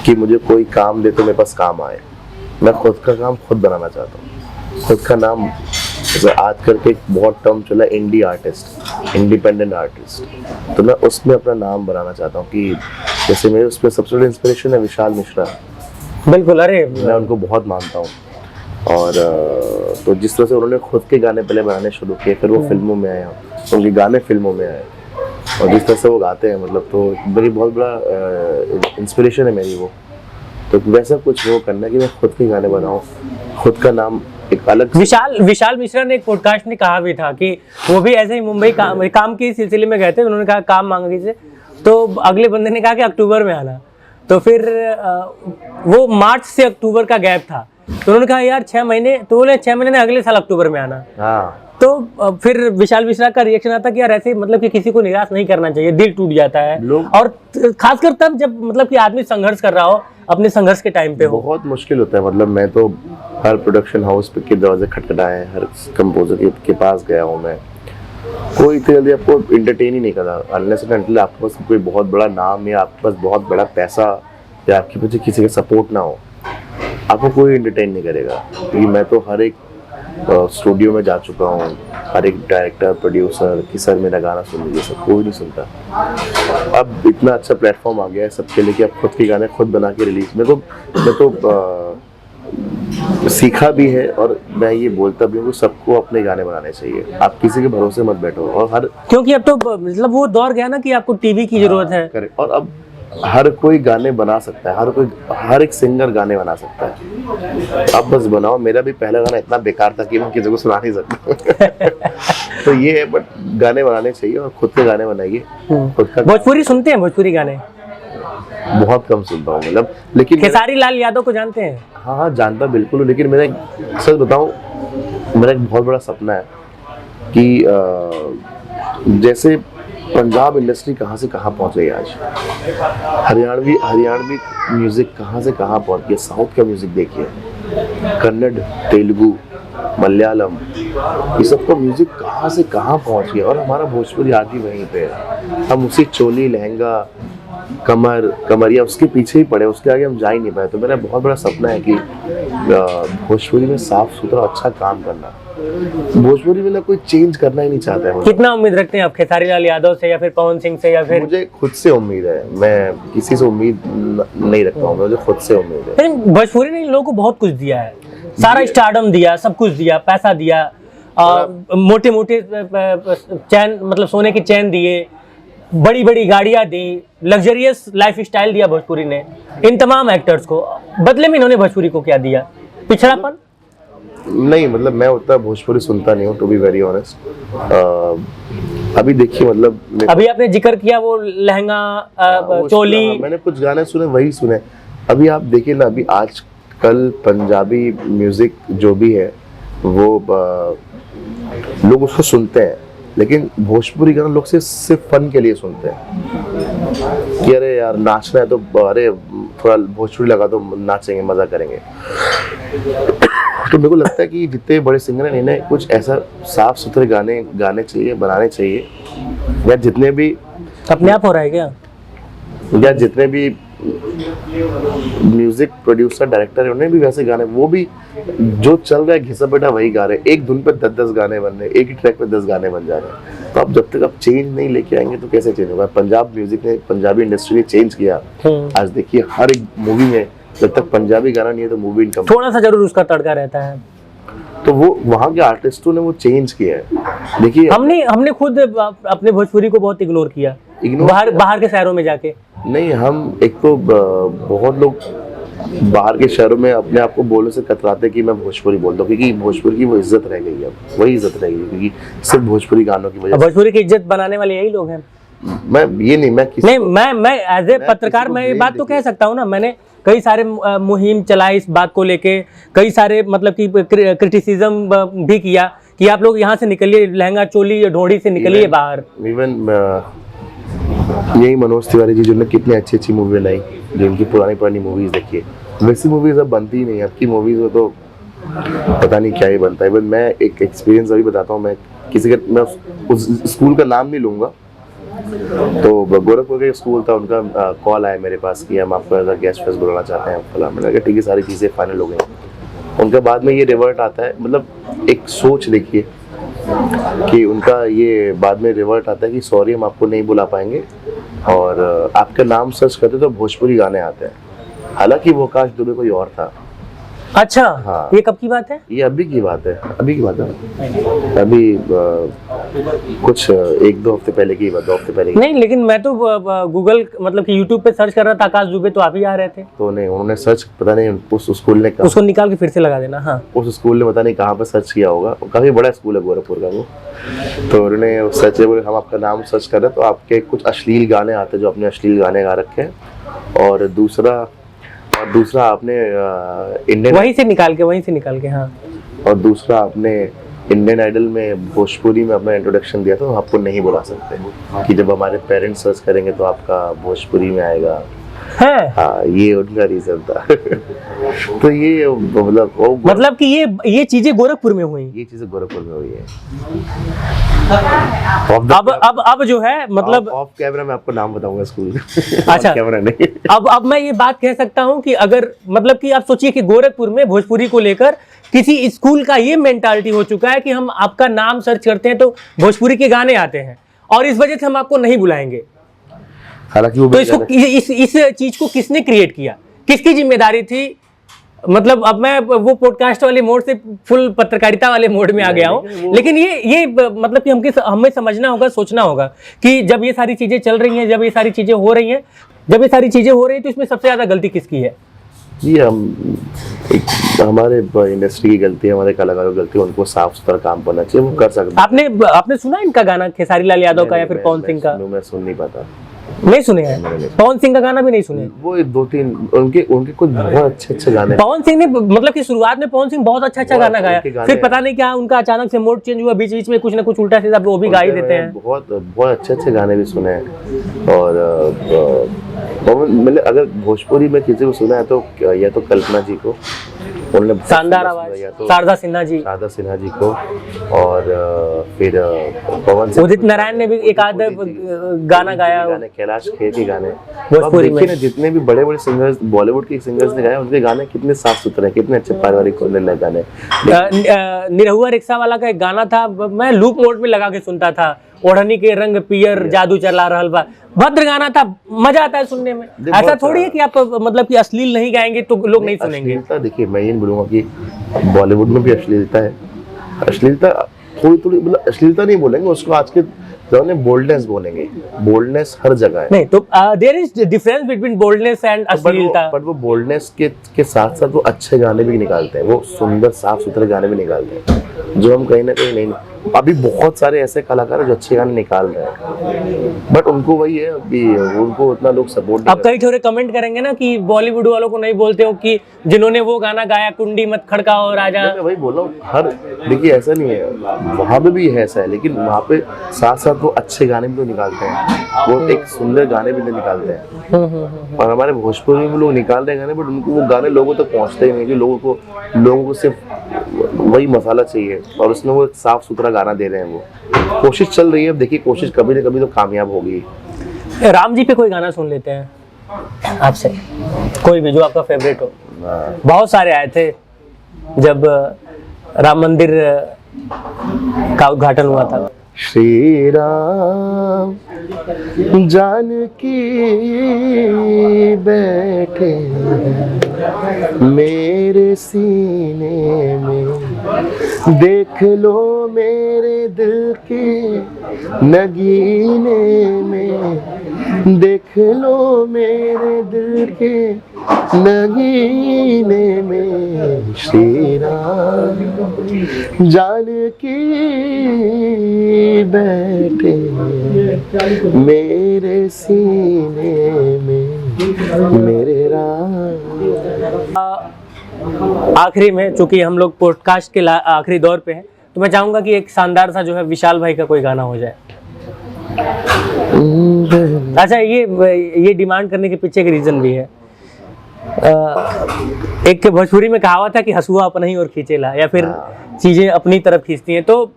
कि मुझे कोई काम दे तो मेरे पास काम आए। मैं खुद का काम खुद बनाना चाहता हूँ, खुद का नाम। जैसे आज करके एक बहुत टर्म चला इंडी आर्टिस्ट, इंडिपेंडेंट आर्टिस्ट, तो मैं उसमें अपना नाम बनाना चाहता हूँ। कि जैसे मेरे उसमें सबसे बड़ी इंस्पिरेशन है विशाल मिश्रा।
बिल्कुल। अरे
मैं उनको बहुत मानता हूँ। और तो जिस तरह से उन्होंने खुद के गाने पहले बनाने शुरू किए, फिर वो फिल्मों में आए, उनके गाने फिल्मों में आए, और जिस तरह से वो गाते हैं, मतलब तो मेरी बहुत बड़ा इंस्पिरेशन है मेरी वो। तो वैसा कुछ वो करना है कि मैं खुद के गाने बनाऊं, खुद का नाम एक अलग।
विशाल मिश्रा ने एक पॉडकास्ट में कहा भी था कि वो भी ऐसे ही मुंबई काम के सिलसिले में गए थे। उन्होंने कहा काम मांगा किसी से, तो अगले बंदे ने कहा कि अक्टूबर में आना। तो फिर वो मार्च से अक्टूबर का गैप था, तो उन्होंने कहा यार 6 महीने, तो बोले 6 महीने ने अगले साल अक्टूबर में आना।
हाँ।
तो फिर विशाल मिश्रा का रिएक्शन आता कि यार ऐसे मतलब कि किसी को निराश नहीं करना चाहिए, दिल टूट जाता है। और खासकर तब जब मतलब कि आदमी संघर्ष कर रहा हो, अपने संघर्ष के टाइम पे हो, बहुत
मुश्किल होता है। मतलब मैं तो हर प्रोडक्शन हाउस पे के दरवाजे खटखटाए, हर कंपोजर के पास गया हूँ मैं। कोई इतनी जल्दी आपको इंटरटेन ही नहीं करा अनलेस एंड अनटिल आपके पास कोई बहुत बड़ा नाम या आपके पास बहुत बड़ा पैसा या आपके पीछे किसी का सपोर्ट ना हो, आपको कोई इंटरटेन नहीं करेगा। क्योंकि मैं तो हर एक स्टूडियो में जा चुका हूँ, हर एक डायरेक्टर प्रोड्यूसर कि सर मेरा गाना सुन लीजिए, सब कोई नहीं सुनता। अब इतना अच्छा प्लेटफॉर्म आ गया है सबके लिए कि आप खुद के गाने खुद बना के रिलीज, मैं तो सीखा भी है और मैं ये बोलता भी हूँ कि सबको अपने गाने बनाने चाहिए, आप किसी के भरोसे मत बैठो। और हर
क्योंकि अब तो मतलब वो दौर गया ना कि आपको टीवी की जरूरत है।
करेक्ट, और अब हर कोई गाने बना सकता है, हर एक सिंगर गाने बना सकता है, आप बस बनाओ। मेरा भी पहला गाना इतना बेकार था कि मैं किसी को सुना नहीं सकता तो ये है, बट गाने बनाने चाहिए और खुद के गाने बनाइए। खुद का
भोजपुरी सुनते हैं? भोजपुरी गाने
बहुत कम सुनता हूँ, मतलब लेकिन
खेसारी लाल यादव को जानते हैं?
हाँ जानता बिल्कुल हूँ, लेकिन मेरा सच बताऊँ, मेरा एक बहुत बड़ा सपना है कि जैसे पंजाब इंडस्ट्री कहाँ से कहाँ पहुँच गई आज, हरियाणवी म्यूजिक कहाँ से कहाँ पहुँच गया, साउथ का म्यूजिक देखिए, कन्नड़, तेलुगु, मलयालम, ये सब का म्यूजिक कहाँ से कहाँ पहुँच गया, और हमारा भोजपुरी आज भी वहीं पे है। हम उसी चोली लहंगा कमरिया उसके पीछे ही पड़े, उसके आगे हम जा ही नहीं पाए। तो मेरा बहुत बड़ा सपना है कि भोजपुरी में साफ सुथरा अच्छा काम करना, भोजपुरी में ना कोई चेंज करना ही नहीं चाहता है।
कितना उम्मीद रखते हैं आप खेसारी लाल यादव से या फिर पवन सिंह से, या फिर?
मुझे खुद से उम्मीद है, मैं किसी से उम्मीद नहीं रखता हूँ, मुझे खुद से उम्मीद है।
लेकिन भोजपुरी ने लोगों को बहुत कुछ दिया है, सारा स्टारडम दिया, सब कुछ दिया, पैसा दिया, मोटे मोटे चैन, मतलब सोने की चैन दिए, बड़ी बड़ी गाड़ियां दी, लग्जरियस लाइफ स्टाइल दिया भोजपुरी ने इन तमाम एक्टर्स को। बदले में इन्होंने भोजपुरी को क्या दिया? पिछड़ापन?
नहीं, मतलब मैं उतना भोजपुरी सुनता नहीं हूँ, टू बी वेरी ऑनेस्ट। अभी देखिए, मतलब
अभी आपने जिक्र किया वो लहंगा चोली,
मैंने कुछ गाने सुने, वही सुने। अभी आप देखिए ना, अभी आजकल पंजाबी म्यूजिक जो भी है वो लोग उसको सुनते हैं, लेकिन भोजपुरी गाना लोग सिर्फ फन के लिए सुनते हैं कि अरे यार नाचना है तो अरे थोड़ा भोजपुरी लगा तो नाचेंगे, मजा करेंगे। तो मेरे को लगता है कि जितने बड़े सिंगर हैं इन्हें कुछ ऐसा साफ सुथरे गाने चाहिए, बनाने चाहिए, या जितने भी
अपने आप हो रहा है क्या,
या जितने भी म्यूजिक प्रोड्यूसर डायरेक्टर है उन्हें भी वैसे गाने, वो भी जो चल रहा है घिसा बेटा वही गा रहे हैं, एक धुन पे 10-10 गाने बन रहे हैं, एक ही ट्रैक पे 10 गाने बन जा रहे हैं। तो अब जब तक आप चेंज नहीं लेके आएंगे तो कैसे चेंज होगा? पंजाब म्यूजिक ने, पंजाबी इंडस्ट्री ने चेंज किया। आज देखिए हर एक मूवी में जब तक पंजाबी गाना नहीं है तो मूवी इनकम, थोड़ा
सा जरूर उसका तड़का रहता है।
तो वो वहाँ के आर्टिस्टों ने वो चेंज किया है। देखिए
हमने खुद अपने भोजपुरी को बहुत इग्नोर किया, बाहर के शहरों में जाके।
नहीं, हम एक तो बहुत लोग बाहर के शहरों में अपने आप को बोलने से कतराते कि मैं भोजपुरी बोलता हूँ, क्योंकि भोजपुरी की वो इज्जत रह गई है, अब वही इज्जत रह गई क्योंकि सिर्फ भोजपुरी गानों की वजह से।
भोजपुरी की इज्जत बनाने वाले यही लोग हैं।
मैं
एज ए पत्रकार मैं ये बात तो कह सकता हूँ ना, मैंने कई सारे मुहिम चलाई इस बात को लेके, कई सारे मतलब कि क्रिटिसिज्म भी किया कि आप लोग यहाँ से निकलिए, लहंगा चोली ढोड़ी से निकलिए बाहर।
इवन यही मनोज तिवारी जी जिन्होंने कितनी अच्छी अच्छी मूवी बनाई, जो इनकी पुरानी मूवीज देखिए, वैसी मूवीज अब बनती ही नहीं। अब की मूवीज में तो पता नहीं क्या ही बनता है। इवन मैं एक एक्सपीरियंस अभी बताता हूँ, मैं उस स्कूल का नाम नहीं लूँगा, तो गोरखपुर का स्कूल था, उनका कॉल आया मेरे पास कि हम आपको एज अ गेस्ट फेस्ट बुलाना चाहते हैं फला। मैंने कहा ठीक है, सारी चीज़ें फाइनल हो गई। उनके बाद में ये रिवर्ट आता है, मतलब एक सोच देखिए कि उनका ये बाद में रिवर्ट आता है कि सॉरी हम आपको नहीं बुला पाएंगे, और आपका नाम सर्च करते तो भोजपुरी गाने आते हैं। हालांकि वो आकाश दुबे कोई और था।
अच्छा
हाँ,
ये कब की बात है?
ये अभी की बात है, अभी कुछ 1-2 हफ्ते पहले की बात, 2 हफ्ते पहले की।
नहीं, लेकिन मैं तो गूगल मतलब कि यूट्यूब पे सर्च कर रहा था आकाश दुबे, तो आप ही आ रहे थे।
तो नहीं, उन्होंने सर्च पता नहीं उस स्कूल ने,
उसको निकाल के फिर से लगा देना। हाँ,
उस स्कूल ने पता नहीं कहाँ पे सर्च किया होगा, काफी बड़ा स्कूल है गोरखपुर का वो। तो उन्होंने सर्च बोले हम आपका नाम सर्च कर रहे हैं, तो आपके कुछ अश्लील गाने आते हैं, जो अपने अश्लील गाने गा रखे हैं, और दूसरा आपने इंडियन
वहीं से निकाल के हाँ,
और दूसरा आपने इंडियन आइडल में भोजपुरी में अपना इंट्रोडक्शन दिया, तो हम आपको नहीं बुला सकते कि जब हमारे पेरेंट्स सर्च करेंगे तो आपका भोजपुरी में आएगा।
है।
हाँ, ये उनका रीजन था। तो ये
मतलब कि ये चीजें गोरखपुर में हुई।
ये चीजें गोरखपुर में हुई है।
अब जो है मतलब
ऑफ कैमरा मैं आपको नाम बताऊंगा स्कूल।
अच्छा,
कैमरा नहीं।
अब मैं ये बात कह सकता हूँ कि अगर मतलब कि आप सोचिए कि गोरखपुर में भोजपुरी को लेकर किसी स्कूल का ये मेंटालिटी हो चुका है कि हम आपका नाम सर्च करते हैं तो भोजपुरी के गाने आते हैं और इस वजह से हम आपको नहीं बुलाएंगे।
हालांकि वो
तो इसको इस चीज को किसने क्रिएट किया, किसकी जिम्मेदारी थी? मतलब अब मैं वो पॉडकास्ट वाले मोड से फुल पत्रकारिता वाले मोड में आ गया हूँ, लेकिन ये मतलब कि हमें समझना होगा, सोचना होगा कि जब ये सारी चीजें चल रही हैं, जब ये सारी चीजें हो रही हैं तो इसमें सबसे ज्यादा गलती किसकी है?
ये हमारे इंडस्ट्री की गलती है, हमारे कलाकारों की गलती है। उनको साफ सुथरा काम करना चाहिए, वो कर सकते।
आपने सुना इनका गाना खेसारी लाल यादव का या फिर पवन सिंह का?
मैं सुन नहीं पाता।
नहीं सुने हैं? पवन सिंह का गाना भी नहीं सुने?
वो 2-3 उनके कुछ बहुत अच्छे गाने।
पवन सिंह ने मतलब कि शुरुआत में पवन सिंह बहुत अच्छा गाना गाया, फिर पता नहीं क्या उनका अचानक से मोड चेंज हुआ, बीच बीच में कुछ ना कुछ उल्टा सीधा वो भी गा ही देते हैं।
बहुत अच्छे गाने भी सुने हैं। और मतलब अगर भोजपुरी में किसी को सुना है तो या तो कल्पना जी को, उन्होंने
शानदार आवाज, शारदा सिन्हा जी को, और फिर पवन सिंह, उदित नारायण ने भी एक आध गाना गाया, कैलाश खेर के गाने भोजपुरी में। ना जितने भी बड़े बड़े सिंगर्स, बॉलीवुड के सिंगर्स ने गाए, उनके गाने कितने साफ सुथरे, कितने अच्छे पारिवारिक गाने। निरहुआ रिक्शा वाला का एक गाना था, मैं लूप मोड में लगा के सुनता था, ओढ़नी के रंग पियर जादू चला रहल बा, भद्र गाना था, मजा आता है सुनने में। ऐसा थोड़ी है कि आप मतलब कि अश्लील नहीं गाएंगे तो लोग नहीं सुनेंगे।
देखिए, मैं ये बोलूंगा कि बॉलीवुड में भी अश्लीलता है, अश्लीलता थोड़ी मतलब अश्लीलता नहीं बोलेंगे उसको, आज के जमाने बोल्डनेस बोलेंगे। बोल्डनेस हर जगह है। नहीं तो
there is difference between boldness and अश्लीलता।
बट वो बोल्डनेस के साथ साथ वो अच्छे गाने भी निकालते हैं, वो सुंदर साफ सुथरे गाने भी निकालते हैं, जो हम कहीं ना कहीं नहीं। अभी बहुत सारे ऐसे कलाकार हैं जो अच्छे गाने निकाल रहे हैं, बट उनको वही है, अभी उनको उतना लोग सपोर्ट।
अब कई थोड़े कमेंट करेंगे ना कि बॉलीवुड वालों को नहीं बोलते हो कि जिन्होंने वो गाना गाया कुंडी मत खड़काओ राजा।
मैं वही बोल रहा हूँ, हर देखिए ऐसा नहीं है, वहाँ पे भी ऐसा है, लेकिन वहाँ पे साथ साथ वो अच्छे गाने भी तो निकालते हैं, वो एक सुंदर गाने भी तो निकालते हैं। और हमारे भोजपुरी में लोग निकाल रहे हैं गाने, बट उनको वो गाने लोगों तक पहुँचते ही नहीं, कि लोगों को सिर्फ वही मसाला चाहिए, और उसमें वो साफ सुथरा गाना दे रहे हैं। वो कोशिश चल रही है, अब देखिए कोशिश कभी ना कभी तो कामयाब होगी।
राम जी पे कोई गाना सुन लेते हैं आपसे, कोई भी जो आपका फेवरेट हो। बहुत सारे आए थे जब राम मंदिर का उद्घाटन हुआ था।
श्री राम जानकी बैठे मेरे सीने में, देख लो मेरे दिल के नगीने में, देख लो मेरे दिल के नगीने में, श्री राम जानकी बैठे मेरे सीने में, मेरे राम।
आखिरी में चूंकि हम लोग पॉडकास्ट के आखिरी दौर पे हैं, तो मैं चाहूंगा कि एक शानदार सा जो है विशाल भाई का कोई गाना हो जाए। अच्छा, ये डिमांड करने के पीछे एक रीजन भी है। एक भोजपुरी में कहावत है कि हसुआ अपना ही और खींचेला, या फिर चीजें अपनी तरफ खींचती हैं। तो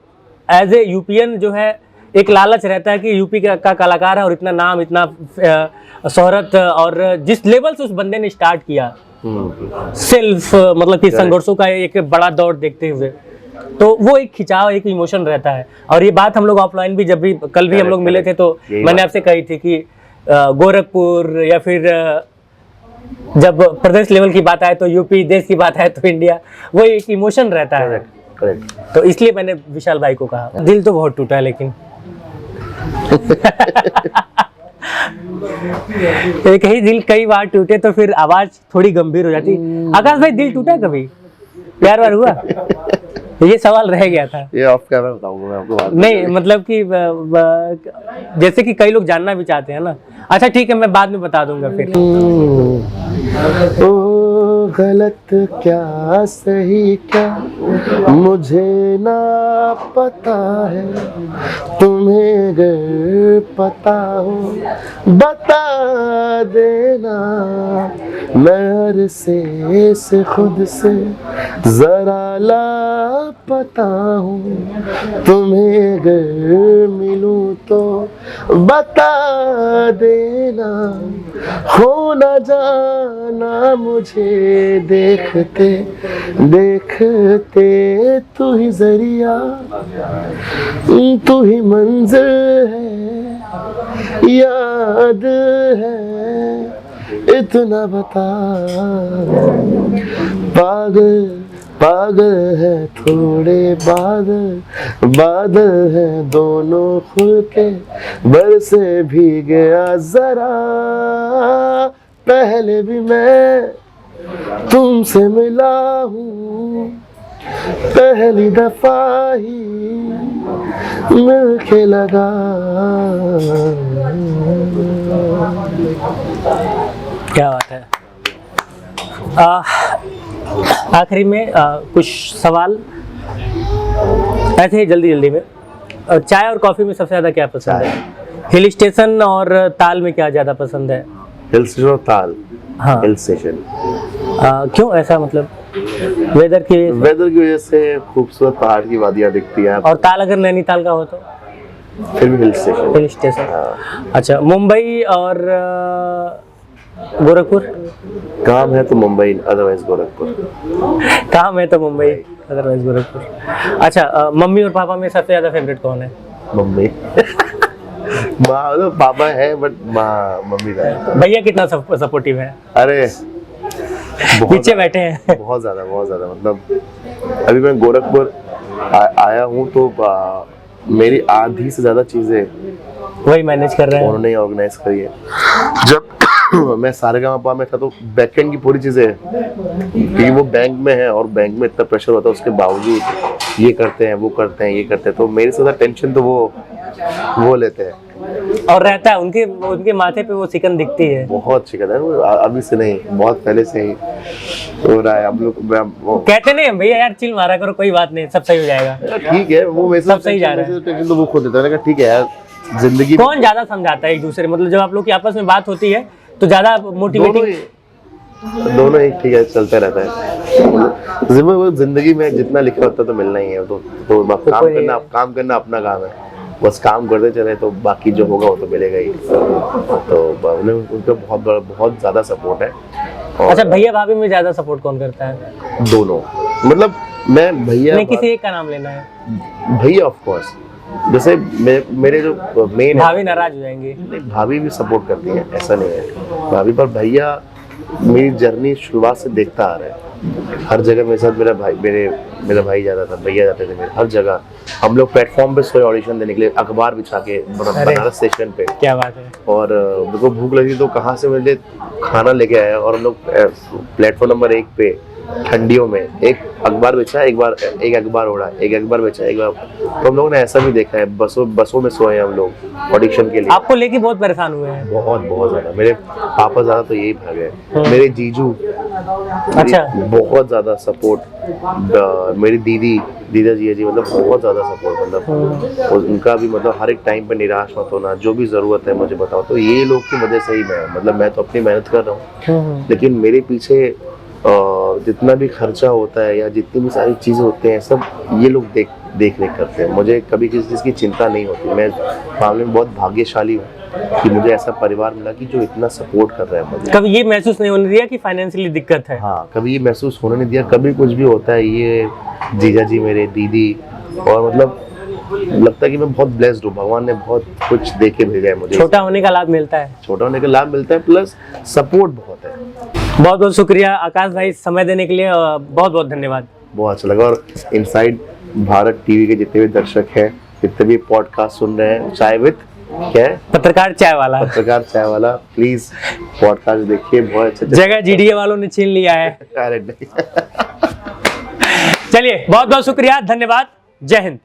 एज ए यूपीएन जो है एक लालच रहता है कि यूपी का कलाकार है और इतना नाम, इतना शोहरत, और जिस लेवल से उस बंदे ने स्टार्ट किया सेल्फ मतलब कि संघर्षों का एक बड़ा दौर देखते हुए, तो वो एक खिंचाव, एक इमोशन रहता है। और ये बात हम लोग ऑफलाइन भी जब भी कल भी हम लोग मिले थे तो मैंने आपसे कही थी कि गोरखपुर या फिर जब प्रदेश लेवल की बात आए तो यूपी, देश की बात आए तो इंडिया, वो एक इमोशन रहता है। तो इसलिए मैंने विशाल भाई को कहा। दिल तो बहुत टूटा है, लेकिन एक ही दिल कई बार टूटे तो फिर आवाज थोड़ी गंभीर हो जाती। आकाश भाई, दिल टूटा कभी, प्यार वार हुआ? ये सवाल रह गया था।
ये ऑफ कैमरा बताऊंगा मैं आपको।
नहीं मतलब कि जैसे कि कई लोग जानना भी चाहते हैं ना। अच्छा ठीक है, मैं बाद में बता दूंगा फिर।
गलत क्या सही क्या मुझे ना पता है, तुम्हें अगर पता हो बता देना। मैं अरसे से खुद से जरा लापता हूँ, तुम्हें अगर मिलूं तो बता देना। हो न जाना मुझे देखते देखते, तू ही जरिया तू ही मंजिल है, याद है इतना बता। पागल पागल है थोड़े बादल, बादल है दोनों खुल के बरसे भी गया जरा। पहले भी मैं तुमसे मिला हूँ, पहली दफा ही मिल के लगा।
क्या बात है। आखिरी में कुछ सवाल ऐसे ही जल्दी जल्दी में। चाय और कॉफ़ी में सबसे ज़्यादा क्या पसंद है? हिल स्टेशन और ताल में क्या ज़्यादा पसंद है?
हिल स्टेशन और ताल।
हाँ।
Hill station.
क्यों ऐसा, मतलब वेदर की
वजह से खूबसूरत पहाड़ की वादियाँ दिखती हैं।
और ताल अगर नैनीताल का हो तो
फिर भी हिल स्टेशन।
Hill station. अच्छा, मुंबई और गोरखपुर?
काम है तो मुंबई, अदरवाइज गोरखपुर।
काम है तो मुंबई, अदरवाइज गोरखपुर। अच्छा, मम्मी और पापा में सबसे ज्यादा फेवरेट कौन है?
मम्मी। माँ तो पापा है बट माँ मम्मी का है।
भैया कितना सपोर्टिव है?
अरे
पीछे बैठे हैं।
बहुत ज्यादा मतलब अभी मैं गोरखपुर आया हूँ तो मेरी आधी से ज्यादा चीजें
वही मैनेज कर रहे हैं।
उन्होंने ऑर्गेनाइज करी है। जब मैं सारेगामापा में था तो बैकएंड की पूरी चीजें, क्योंकि वो बैंक में है और बैंक में इतना प्रेशर होता है, उसके बावजूद ये करते हैं वो करते हैं ये करते हैं, तो मेरे से ज्यादा टेंशन तो वो लेते हैं।
और रहता है उनके माथे पे वो सिकन दिखती है।
बहुत शिकन है, अभी से नहीं बहुत पहले से ही हो रहा है। हम लोग
कहते नहीं भैया यार चिल मारा करो, कोई बात नहीं, सब सही हो जाएगा।
ठीक है, वो वैसे
सब सही जा रहा है।
टेंशन तो वो खुद देता है। ठीक है यार, जिंदगी
कौन ज्यादा समझाता है एक दूसरे, मतलब जब आप लोग की आपस में बात होती है तो ज्यादा मोटिवेटिंग?
दोनों ही ठीक है, चलता रहता है। जिंदगी में जितना लिखा होता है तो मिलना ही है। तो काम करना अपना काम है, बस काम करते चले तो बाकी जो होगा वो तो मिलेगा ही। तो उनका बहुत ज्यादा सपोर्ट है।
अच्छा, भैया भाभी में ज्यादा सपोर्ट कौन करता है?
दोनों, मतलब मैं भैया
नहीं, किसी एक का नाम लेना है।
भैया ऑफ कोर्स, जैसे मेरे जो मेन
भाभी नाराज हो जाएंगे।
नहीं, भाभी भी सपोर्ट करती है, ऐसा नहीं है भाभी, पर भैया मेरी जर्नी शुरुआत से देखता आ रहा है। हर जगह मेरे साथ मेरा भाई जाता था, भैया जाते थे मेरे, हर जगह हम लोग प्लेटफॉर्म पे सोए ऑडिशन देने के लिए, अखबार बिछा के बनारस स्टेशन पे।
क्या बात है। और
मेरे को भूख लगी तो कहाँ से मेरे खाना लेके आया, और हम लोग प्लेटफॉर्म नंबर 1 पे ठंडियों में एक अखबार बेचा, एक अखबार ओढ़ा, एक अखबार बेचा, एक बार। तो हम लोगों ने ऐसा भी देखा है, बसों में सोए हैं हम लोग ऑडिशन के लिए।
आपको लेके बहुत परेशान हुए हैं?
बहुत ज्यादा। मेरे पापा ज्यादा तो यही भागे, मेरे जीजू
अच्छा
बहुत ज्यादा सपोर्ट, मेरी दीदा जी मतलब बहुत ज्यादा सपोर्ट, मतलब उनका भी मतलब हर एक टाइम पे निराश मत होना, जो भी जरूरत है मुझे बताओ। तो ये लोग की वजह से ही मैं तो अपनी मेहनत कर रहा हूँ, लेकिन मेरे पीछे जितना भी खर्चा होता है या जितनी भी सारी चीजें होती हैं, सब ये लोग देख रेख करते हैं। मुझे कभी किसी चीज की चिंता नहीं होती। मैं मामले में बहुत भाग्यशाली हूँ कि मुझे ऐसा परिवार मिला कि जो इतना सपोर्ट कर रहा है मुझे।
कभी ये महसूस नहीं होने दिया कि फाइनेंशियली दिक्कत है?
हाँ, कभी ये महसूस होने नहीं दिया। कभी कुछ भी होता है, ये जीजा जी मेरे, दीदी, और मतलब लगता है कि मैं बहुत ब्लेस्ड हूँ, भगवान ने बहुत कुछ दे के भेजा है मुझे।
छोटा होने का लाभ मिलता है।
छोटा होने का लाभ मिलता है, प्लस सपोर्ट बहुत है।
बहुत बहुत शुक्रिया आकाश भाई, समय देने के लिए बहुत बहुत धन्यवाद।
बहुत अच्छा लगा। और इनसाइड भारत टीवी के जितने भी दर्शक हैं, जितने भी पॉडकास्ट सुन रहे हैं, चाय विद क्या है, पत्रकार चाय वाला, प्लीज पॉडकास्ट देखिए, बहुत अच्छा
जगह जीडीए वालों ने छीन लिया है।
अरे नहीं।
चलिए, बहुत बहुत शुक्रिया, धन्यवाद, जय हिंद।